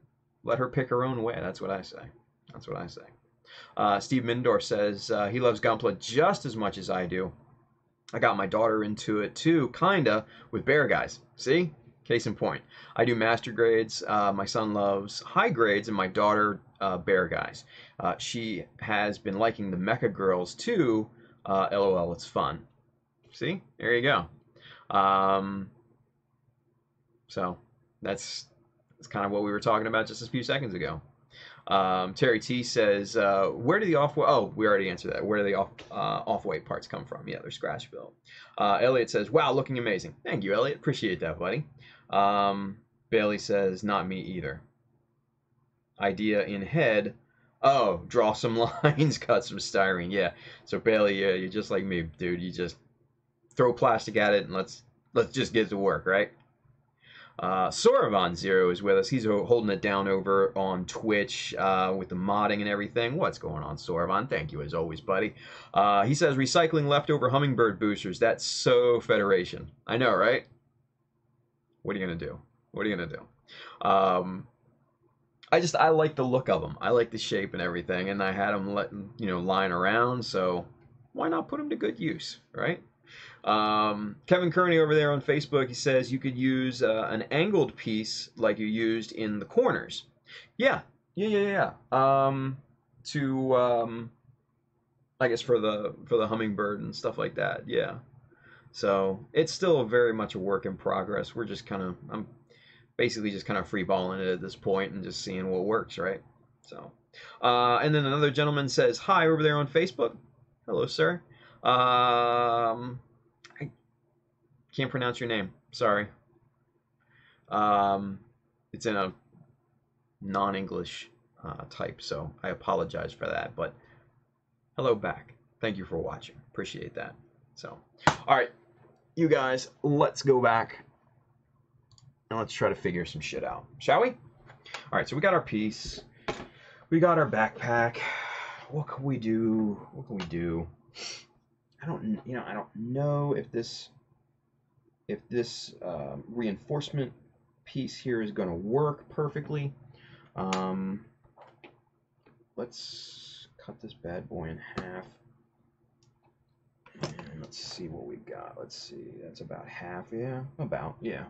let her pick her own way. That's what I say. Steve Mindor says he loves Gunpla just as much as I do. I got my daughter into it too, kinda, with bear guys. See? Case in point. I do master grades. My son loves high grades, and my daughter bear guys. She has been liking the Mecha girls too. LOL, it's fun. See? There you go. So that's kind of what we were talking about just a few seconds ago. Terry T says, where do the off-white... Oh, we already answered that. Where do the off-white parts come from? Yeah, they're scratch built. Elliot says, wow, looking amazing. Thank you, Elliot. Appreciate that, buddy. Bailey says, not me either. Idea in head. Oh, draw some lines, cut some styrene. Yeah. So Bailey, yeah, you're just like me, dude. You just throw plastic at it and let's just get to work, right? Soravan Zero is with us. He's holding it down over on Twitch with the modding and everything. What's going on, Soravan? Thank you as always, buddy. He says recycling leftover hummingbird boosters. That's so Federation. I know, right? What are you gonna do? What are you gonna do? I like the look of them. I like the shape and everything, and I had them lying around. So why not put them to good use, right? Kevin Kearney over there on Facebook, he says you could use an angled piece like you used in the corners. Yeah. I guess for the hummingbird and stuff like that. Yeah. So it's still very much a work in progress. I'm basically just kind of freeballing it at this point and just seeing what works, right? So, and then another gentleman says hi over there on Facebook. Hello, sir. Can't pronounce your name. Sorry. It's in a non-English type, so I apologize for that. But hello back. Thank you for watching. Appreciate that. So, all right, you guys, let's go back and let's try to figure some shit out, shall we? All right, so we got our piece. We got our backpack. What can we do? What can we do? I don't know if this reinforcement piece here is going to work perfectly. Let's cut this bad boy in half. And let's see what we got. Let's see. That's about half. Yeah, about. Yeah.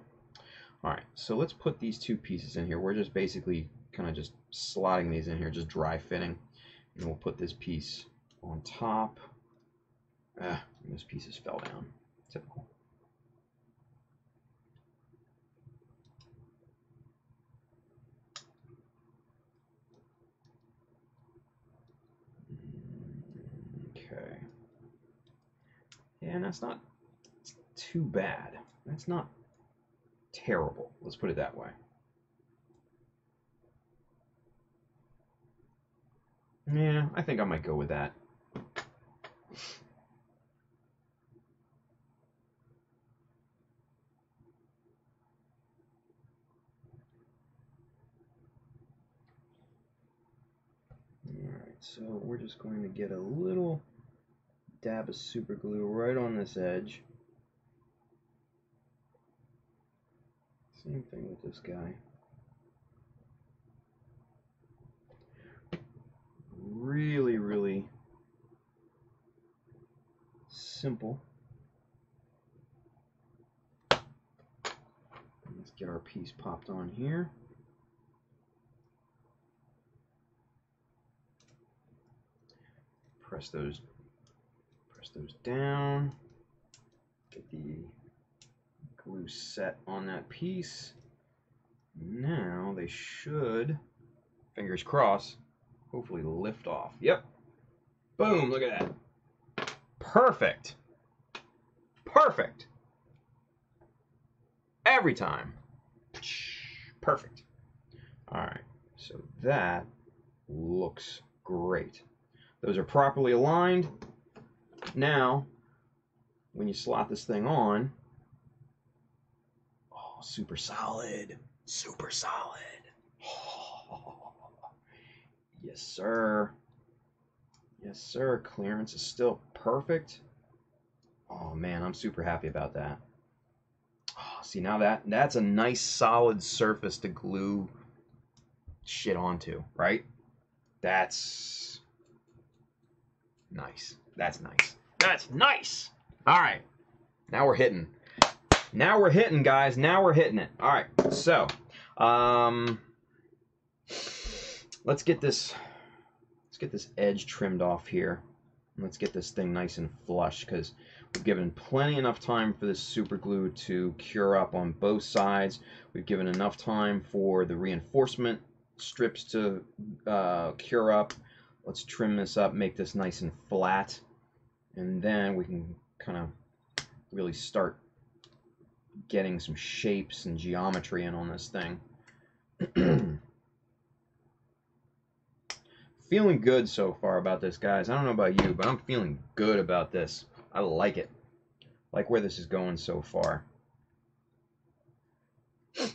All right. So let's put these two pieces in here. We're just basically kind of just slotting these in here, just dry fitting. And we'll put this piece on top. Those pieces fell down. Typical. Okay. Yeah, and that's not too bad. That's not terrible. Let's put it that way. Yeah, I think I might go with that. Alright, so we're just going to get a little dab of super glue right on this edge. Same thing with this guy. Really, really simple. Let's get our piece popped on here. Press those down. Get the glue set on that piece. Now they should, fingers crossed, hopefully lift off. Yep. Boom, look at that. Perfect. Perfect. Every time. Perfect. All right, so that looks great. Those are properly aligned. Now, when you slot this thing on, oh, super solid. Super solid. Oh, yes, sir. Yes, sir. Clearance is still perfect. Oh, man, I'm super happy about that. Oh, see, now that's a nice solid surface to glue shit onto, right? That's nice. That's nice. That's nice. All right. Now we're hitting. Now we're hitting, guys. Now we're hitting it. All right. So, let's get this edge trimmed off here. Let's get this thing nice and flush because we've given plenty enough time for this super glue to cure up on both sides. We've given enough time for the reinforcement strips to cure up. Let's trim this up, make this nice and flat, and then we can kind of really start getting some shapes and geometry in on this thing. feeling good so far about this, guys. I don't know about you, but I'm feeling good about this. I like it. Like where this is going so far. Okay.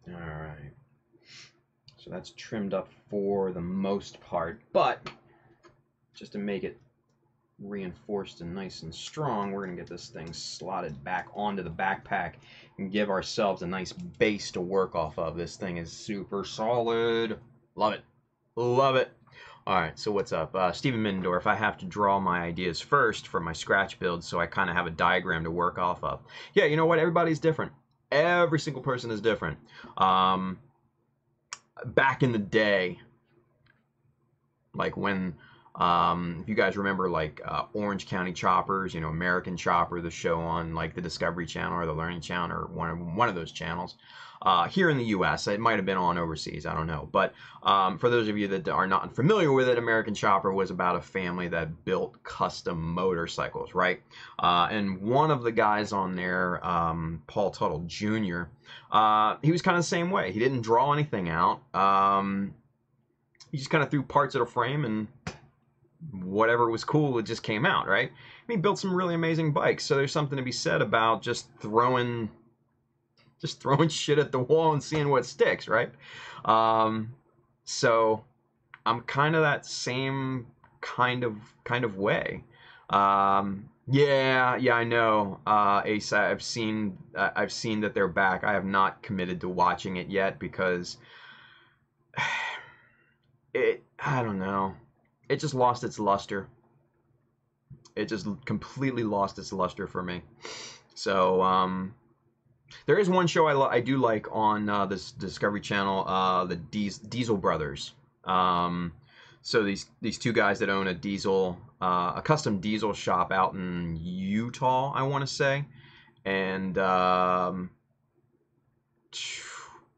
All right. So that's trimmed up for the most part, but just to make it reinforced and nice and strong, we're going to get this thing slotted back onto the backpack and give ourselves a nice base to work off of. This thing is super solid. Love it. Love it. All right, so what's up? Steven Middendorf, I have to draw my ideas first for my scratch build, so I kind of have a diagram to work off of. Yeah, you know what? Everybody's different. Every single person is different. Back in the day, like when, if you guys remember, like Orange County Choppers, you know, American Chopper, the show on like the Discovery Channel or the Learning Channel or one of those channels. Here in the U.S., it might have been on overseas, I don't know. But for those of you that are not familiar with it, American Chopper was about a family that built custom motorcycles, right? And one of the guys on there, Paul Tuttle Jr., he was kind of the same way. He didn't draw anything out. He just kind of threw parts of the frame and whatever was cool, it just came out, right? I mean, he built some really amazing bikes. So there's something to be said about just throwing shit at the wall and seeing what sticks, right? So I'm kind of that same kind of way. Yeah, I know. Ace, I've seen that they're back. I have not committed to watching it yet because I don't know. It just lost its luster. It just completely lost its luster for me. So, there is one show I do like on this Discovery Channel, the Diesel Brothers. So these two guys that own a custom diesel shop out in Utah, I want to say, and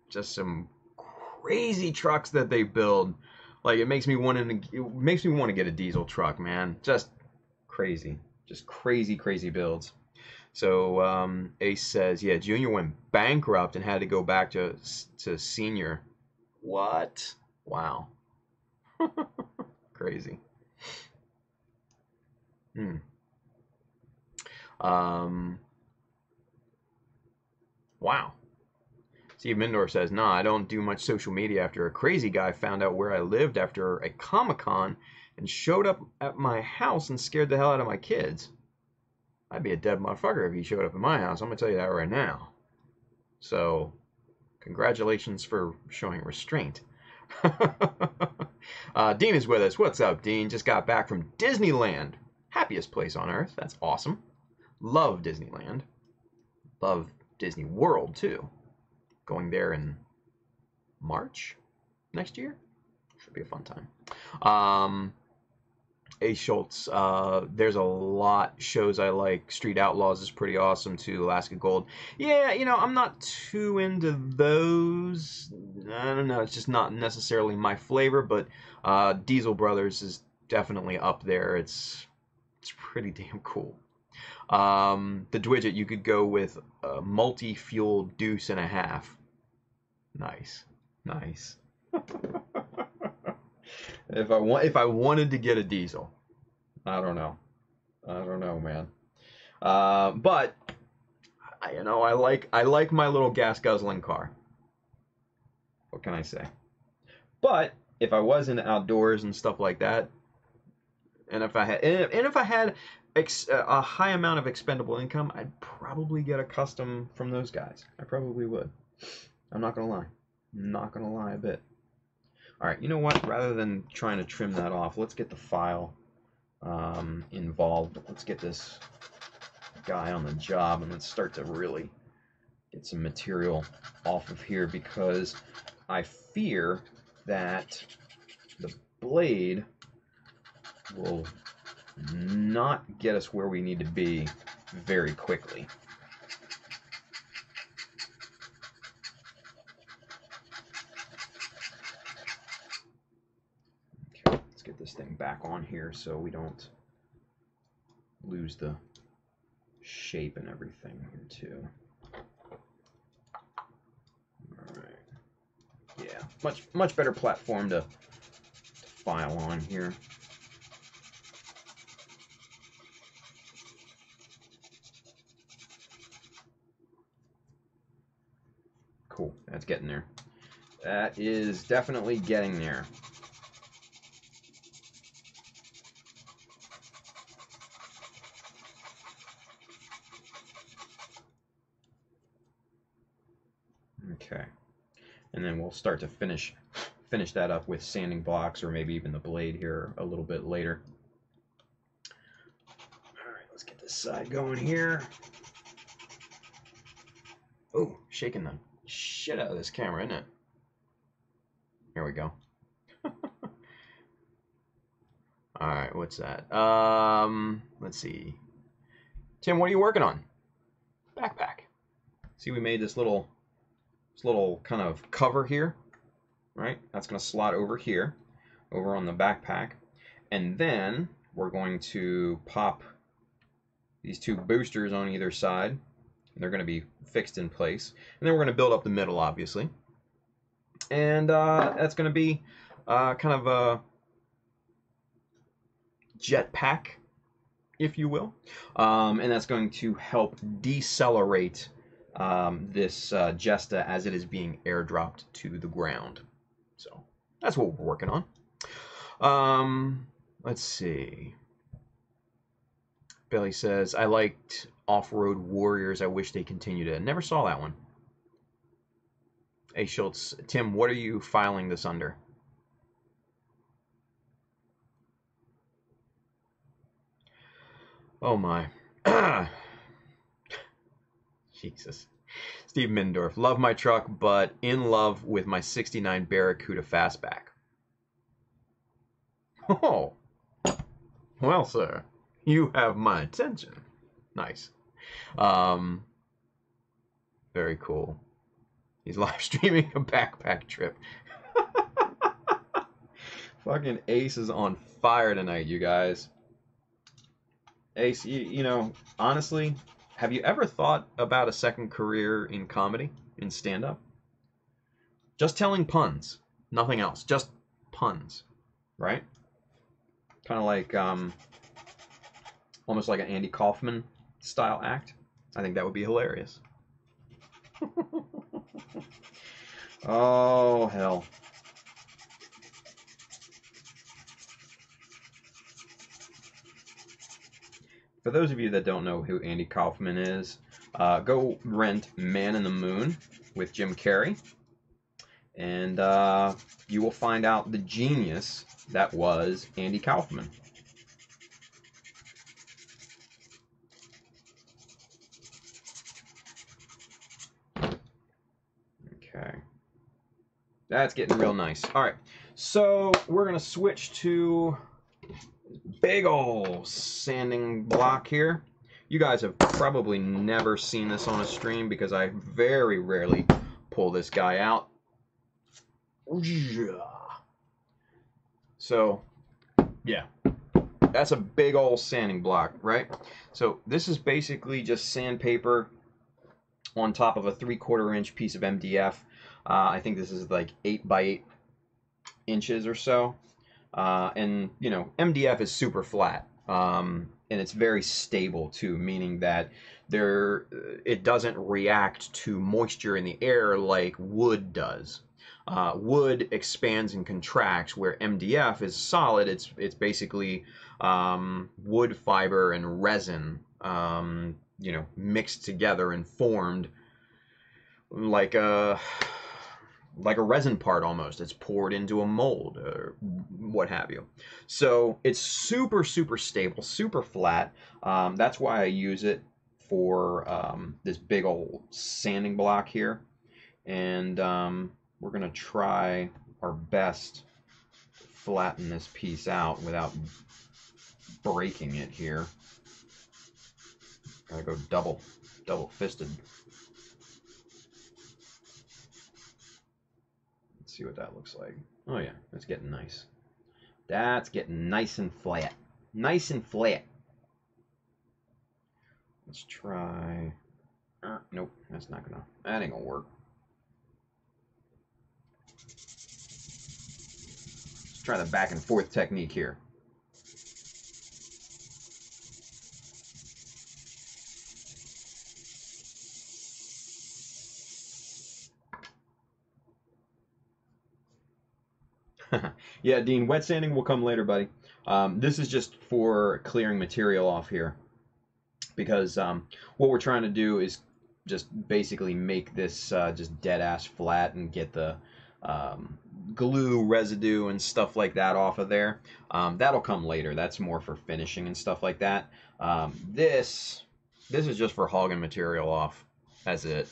just some crazy trucks that they build. Like it makes me want to get a diesel truck, man. Just crazy builds. So Ace says, yeah, Junior went bankrupt and had to go back to Senior. What? Wow. Crazy. Wow. Steve Mindor says, nah, I don't do much social media after a crazy guy found out where I lived after a Comic-Con and showed up at my house and scared the hell out of my kids. I'd be a dead motherfucker if he showed up at my house. I'm going to tell you that right now. So, congratulations for showing restraint. Dean is with us. What's up, Dean? Just got back from Disneyland. Happiest place on earth. That's awesome. Love Disneyland. Love Disney World, too. Going there in March next year. Should be a fun time. A. Schultz, there's a lot shows I like. Street Outlaws is pretty awesome too. Alaska Gold. Yeah, you know, I'm not too into those. I don't know, it's just not necessarily my flavor, but Diesel Brothers is definitely up there. It's pretty damn cool. The Dwidget, you could go with a multi-fuel deuce and a half. Nice. If I wanted to get a diesel, I don't know, man. But you know, I like my little gas guzzling car. What can I say? But if I was in outdoors and stuff like that, and if I had a high amount of expendable income, I'd probably get a custom from those guys. I probably would. I'm not gonna lie a bit. All right, you know what? Rather than trying to trim that off, let's get the file involved. Let's get this guy on the job, and let's start to really get some material off of here, because I fear that the blade will not get us where we need to be very quickly. this thing back on here so we don't lose the shape and everything here too. All right. Yeah, much better platform to file on here. Cool, that's getting there. That is definitely getting there. Okay, and then we'll start to finish that up with sanding blocks, or maybe even the blade here a little bit later. All right, let's get this side going here. Oh, shaking the shit out of this camera, isn't it? Here we go. All right, what's that? Let's see. Tim, what are you working on? Backpack. See, we made this little kind of cover here, right? That's going to slot over here, over on the backpack. And then we're going to pop these two boosters on either side. They're going to be fixed in place. And then we're going to build up the middle, obviously. And that's going to be kind of a jetpack, if you will. And that's going to help decelerate this Jesta as it is being airdropped to the ground. So that's what we're working on. Let's see. Billy says, I liked Off-Road Warriors. I wish they continued it. Never saw that one. Hey, Schultz. Tim, what are you filing this under? Oh, my. Jesus. Steve Mindorf. Love my truck, but in love with my 69 Barracuda Fastback. Oh. Well, sir. You have my attention. Nice. Very cool. He's live streaming a backpack trip. Fucking Ace is on fire tonight, you guys. Ace, you know, honestly, have you ever thought about a second career in comedy, in stand-up? Just telling puns. Nothing else. Just puns. Right? Kind of like, almost like an Andy Kaufman style act. I think that would be hilarious. Oh, hell. For those of you that don't know who Andy Kaufman is, go rent Man in the Moon with Jim Carrey, and you will find out the genius that was Andy Kaufman. Okay. That's getting real nice. All right, so we're going to switch to big ol' sanding block here. You guys have probably never seen this on a stream because I very rarely pull this guy out. So, yeah, that's a big ol' sanding block, right? So this is basically just sandpaper on top of a 3/4 inch piece of MDF. I think this is like 8 by 8 inches or so. And, you know, MDF is super flat. And it's very stable too, meaning that it doesn't react to moisture in the air like wood does. Wood expands and contracts, where MDF is solid. It's basically wood fiber and resin, you know, mixed together and formed like a resin part almost. It's poured into a mold or what have you. So it's super, super stable, super flat. That's why I use it for this big old sanding block here. And we're going to try our best to flatten this piece out without breaking it here. Gotta go double fisted. See what that looks like. Oh yeah, it's getting nice. That's getting nice and flat. Nice and flat. Let's try... nope, that's not gonna... That ain't gonna work. Let's try the back and forth technique here. Yeah, Dean, wet sanding will come later, buddy. This is just for clearing material off here. Because what we're trying to do is just basically make this just dead-ass flat and get the glue residue and stuff like that off of there. That'll come later. That's more for finishing and stuff like that. This is just for hogging material off. That's it.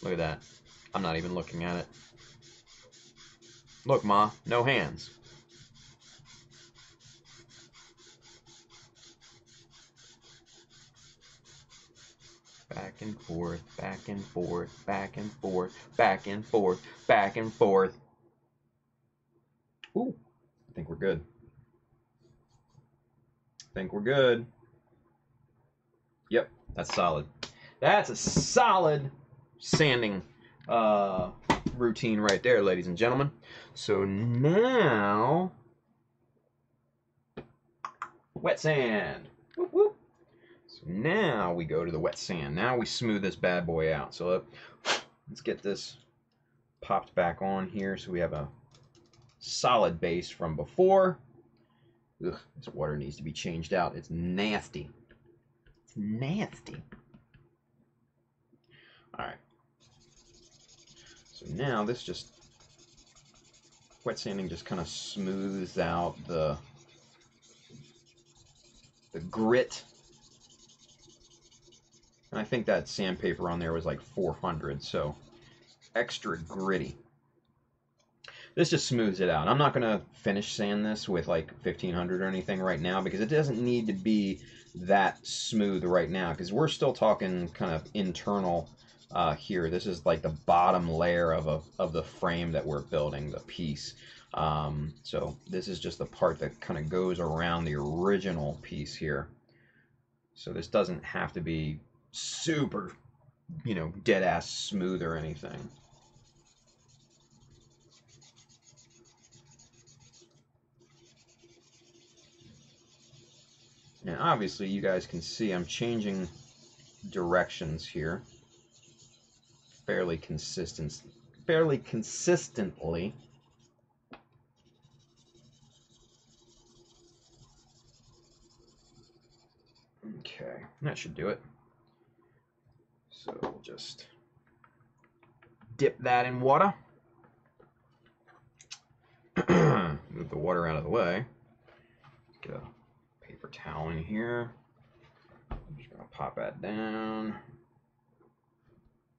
Look at that. I'm not even looking at it. Look, Ma, no hands. Back and forth, back and forth, back and forth, back and forth, back and forth. Ooh, I think we're good. I think we're good. Yep, that's solid. That's a solid sanding routine right there, ladies and gentlemen. So now, wet sand. Whoop, whoop. So now we go to the wet sand. Now we smooth this bad boy out. So let's get this popped back on here so we have a solid base from before. Ugh, this water needs to be changed out. It's nasty. It's nasty. All right. So now this just, wet sanding just kind of smooths out the grit. And I think that sandpaper on there was like 400, so extra gritty. This just smooths it out. I'm not going to finish sand this with like 1500 or anything right now because it doesn't need to be that smooth right now because we're still talking kind of internal here. This is like the bottom layer of the frame that we're building, the piece. So this is just the part that kind of goes around the original piece here. So this doesn't have to be super, you know, dead ass smooth or anything. And obviously you guys can see I'm changing directions here fairly consistently. Okay, that should do it. So we'll just dip that in water. Move the water out of the way. Get a paper towel in here. I'm just gonna pop that down.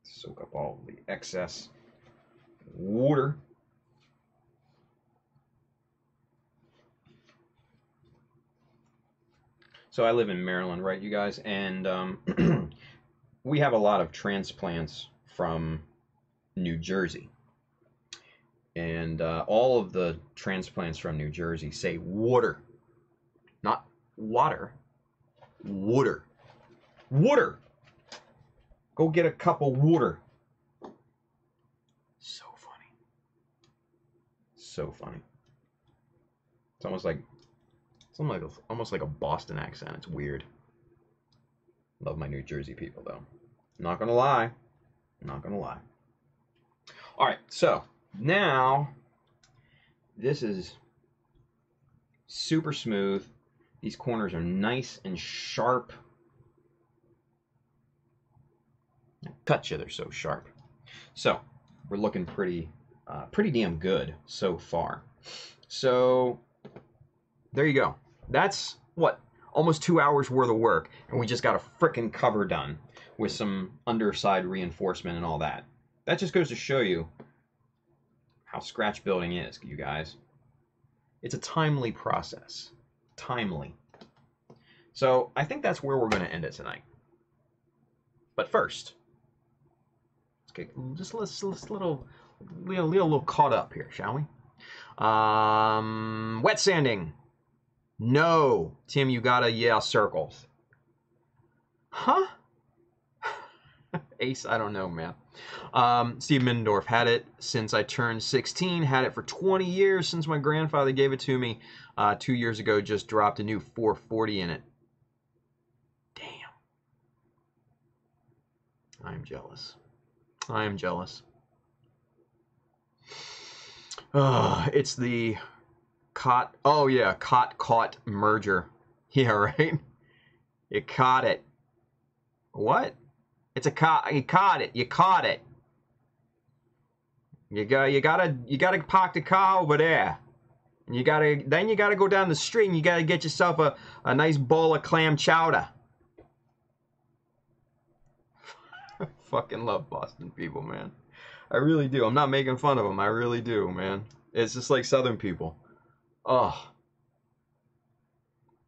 Soak up all the excess water. So I live in Maryland, right, you guys? And we have a lot of transplants from New Jersey. And all of the transplants from New Jersey say water. Not water. Water. Water! Go get a cup of water. So funny. So funny. It's almost like a Boston accent. It's weird. Love my New Jersey people though. Not gonna lie. Not gonna lie. Alright, so now this is super smooth. These corners are nice and sharp. Cut you, they're so sharp. So we're looking pretty damn good so far. So there you go. That's what, almost 2 hours worth of work, and we just got a frickin' cover done with some underside reinforcement and all that. That just goes to show you how scratch building is, you guys. It's a timely process. Timely. So I think that's where we're going to end it tonight. But first, let's get just a little caught up here, shall we? Wet sanding. No. Tim, you gotta, yeah, circles. Huh? Ace, I don't know, man. Steve Middendorf, had it since I turned 16. Had it for 20 years since my grandfather gave it to me 2 years ago. Just dropped a new 440 in it. Damn. I am jealous. I am jealous. It's the caught. Oh, yeah. Caught merger. Yeah, right? You caught it. What? It's a caught. You caught it. You caught it. You gotta park the car over there. And you gotta go down the street and you gotta get yourself a nice bowl of clam chowder. I fucking love Boston people, man. I really do. I'm not making fun of them. I really do, man. It's just like Southern people. Oh.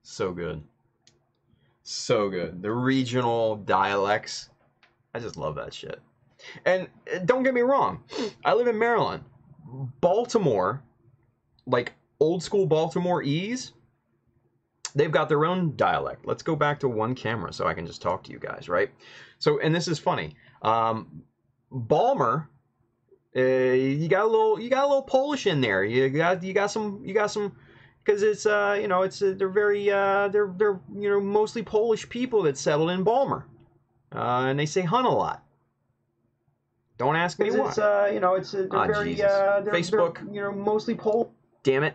So good. So good. The regional dialects. I just love that shit. And don't get me wrong. I live in Maryland. Baltimore, like old school Baltimore-ese, they've got their own dialect. Let's go back to one camera so I can just talk to you guys, right? So, and this is funny. Balmer, you got a little Polish in there. You got some, because it's they're very they're mostly Polish people that settled in Balmer, and they say "hun" a lot. Don't ask me why. Facebook. Mostly Polish. Damn it.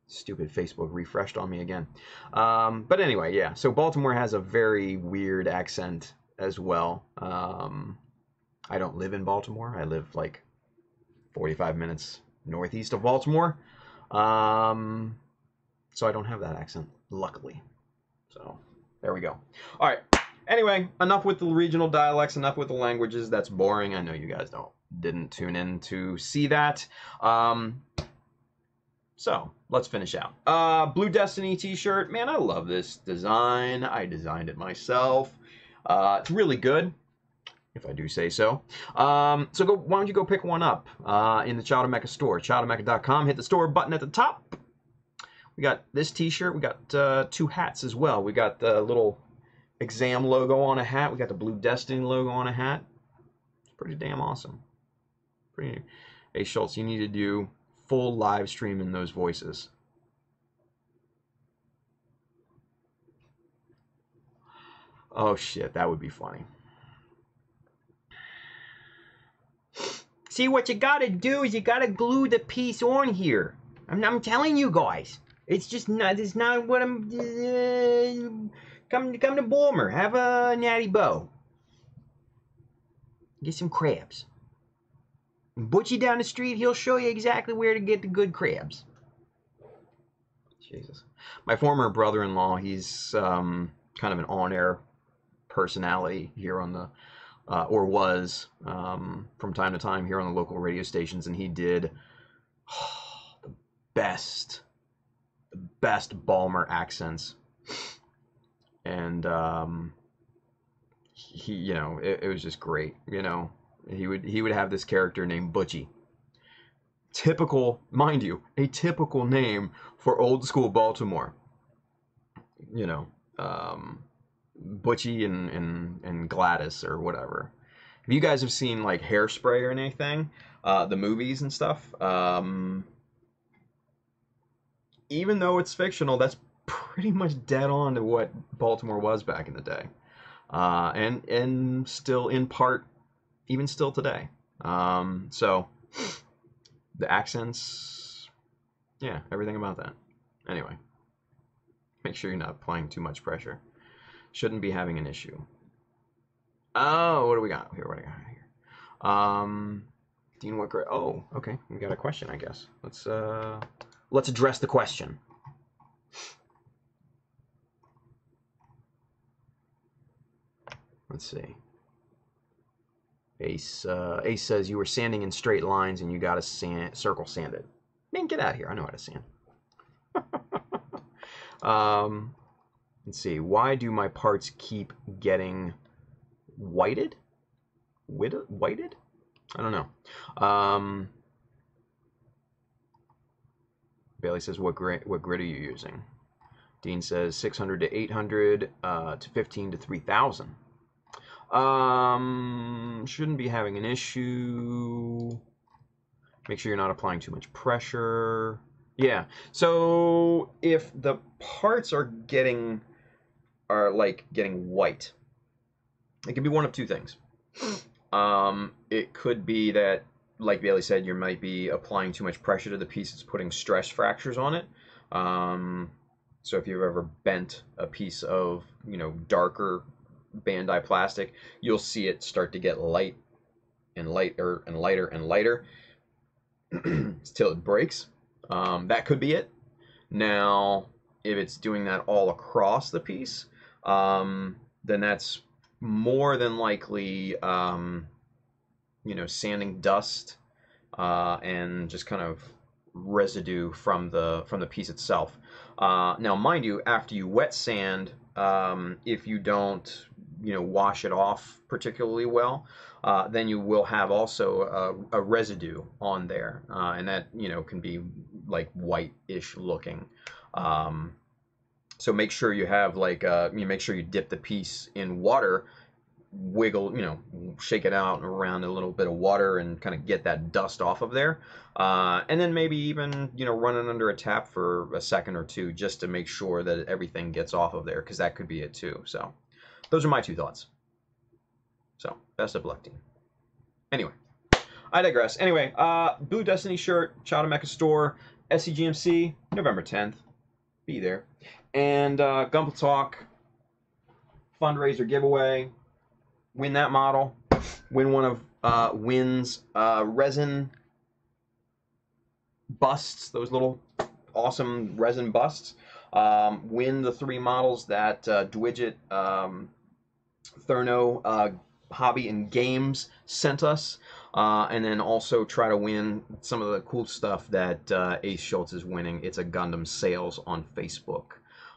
Stupid Facebook refreshed on me again. But anyway, yeah. So Baltimore has a very weird accent as well. I don't live in Baltimore. I live like 45 minutes northeast of Baltimore. So I don't have that accent, luckily. So there we go. All right. Anyway, enough with the regional dialects, enough with the languages. That's boring. I know you guys didn't tune in to see that. So let's finish out. Blue Destiny t-shirt. Man, I love this design. I designed it myself. It's really good, if I do say so. Why don't you go pick one up in the Child of Mecha store, childofmecha.com. Hit the store button at the top. We got this t-shirt. We got 2 hats as well. We got the little exam logo on a hat. We got the Blue Destiny logo on a hat. It's pretty damn awesome. Hey, Schultz, you need to do full live stream in those voices. Oh shit, that would be funny. See, what you gotta do is you gotta glue the piece on here. I'm telling you guys. It's just not. It's not what I'm. Come to Balmer. Have a natty bow. Get some crabs. Butchie down the street, he'll show you exactly where to get the good crabs. Jesus. My former brother-in-law, he's kind of an on-air personality here on the, or was from time to time here on the local radio stations, and he did the best Balmer accents. And he, it was just great. He would have this character named Butchie. Typical, mind you, a typical name for old school Baltimore. Butchie and Gladys or whatever. If you guys have seen like Hairspray or anything, the movies and stuff, even though it's fictional, that's pretty much dead on to what Baltimore was back in the day, and still in part, even still today. So the accents, yeah, everything about that. Anyway, make sure you're not applying too much pressure. Shouldn't be having an issue. Oh, what do we got here? What do we got here? Dean, what grade? Oh, okay, we got a question, I guess. Let's address the question. Let's see. Ace says you were sanding in straight lines and you got a circle sanded. Man, get out of here. I know how to sand. Let's see. Why do my parts keep getting whited? Whited? I don't know. Bailey says, what grid are you using? Dean says 600 to 800 to 15 to 3000. Shouldn't be having an issue. Make sure you're not applying too much pressure. Yeah. So if the parts are getting white, it can be one of two things. It could be that, like Bailey said, you might be applying too much pressure to the piece. It's putting stress fractures on it. So if you've ever bent a piece of, darker Bandai plastic, you'll see it start to get light and lighter and lighter and lighter till it breaks. That could be it. Now, if it's doing that all across the piece, then that's more than likely, sanding dust and just kind of residue from the piece itself. Now, mind you, after you wet sand, if you don't, wash it off particularly well, then you will have also a residue on there, and that can be like white-ish looking. So make sure you have make sure you dip the piece in water, wiggle, shake it out around a little bit of water and kind of get that dust off of there. And then maybe even, run it under a tap for a second or two just to make sure that everything gets off of there, because that could be it too. So those are my 2 thoughts. So best of luck, team. Anyway, I digress. Anyway, Blue Destiny shirt, Child of Mecha store, SCGMC, November 10th. Be there. And Gunpla Talk fundraiser giveaway. Win that model. Win one of Wynn's resin busts, those little awesome resin busts. Win the 3 models that Dwidget, Therno, Hobby and Games sent us. And then also try to win some of the cool stuff that Ace Schultz is winning. It's a Gundam sales on Facebook.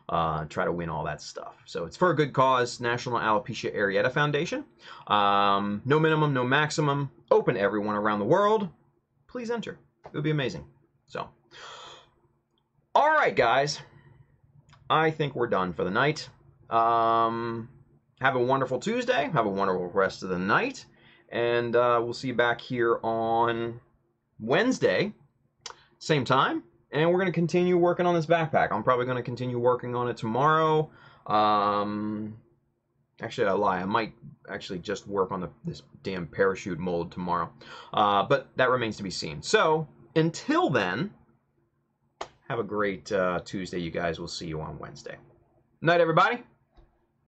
Try to win all that stuff. So it's for a good cause, National Alopecia Areata Foundation. No minimum, no maximum. Open to everyone around the world. Please enter. It would be amazing. So, all right, guys. I think we're done for the night. Have a wonderful Tuesday. Have a wonderful rest of the night. And we'll see you back here on Wednesday, same time. And we're going to continue working on this backpack. I'm probably going to continue working on it tomorrow. Actually, I lie. I might actually just work on this damn parachute mold tomorrow. But that remains to be seen. So, until then, have a great Tuesday, you guys. We'll see you on Wednesday. Night, everybody.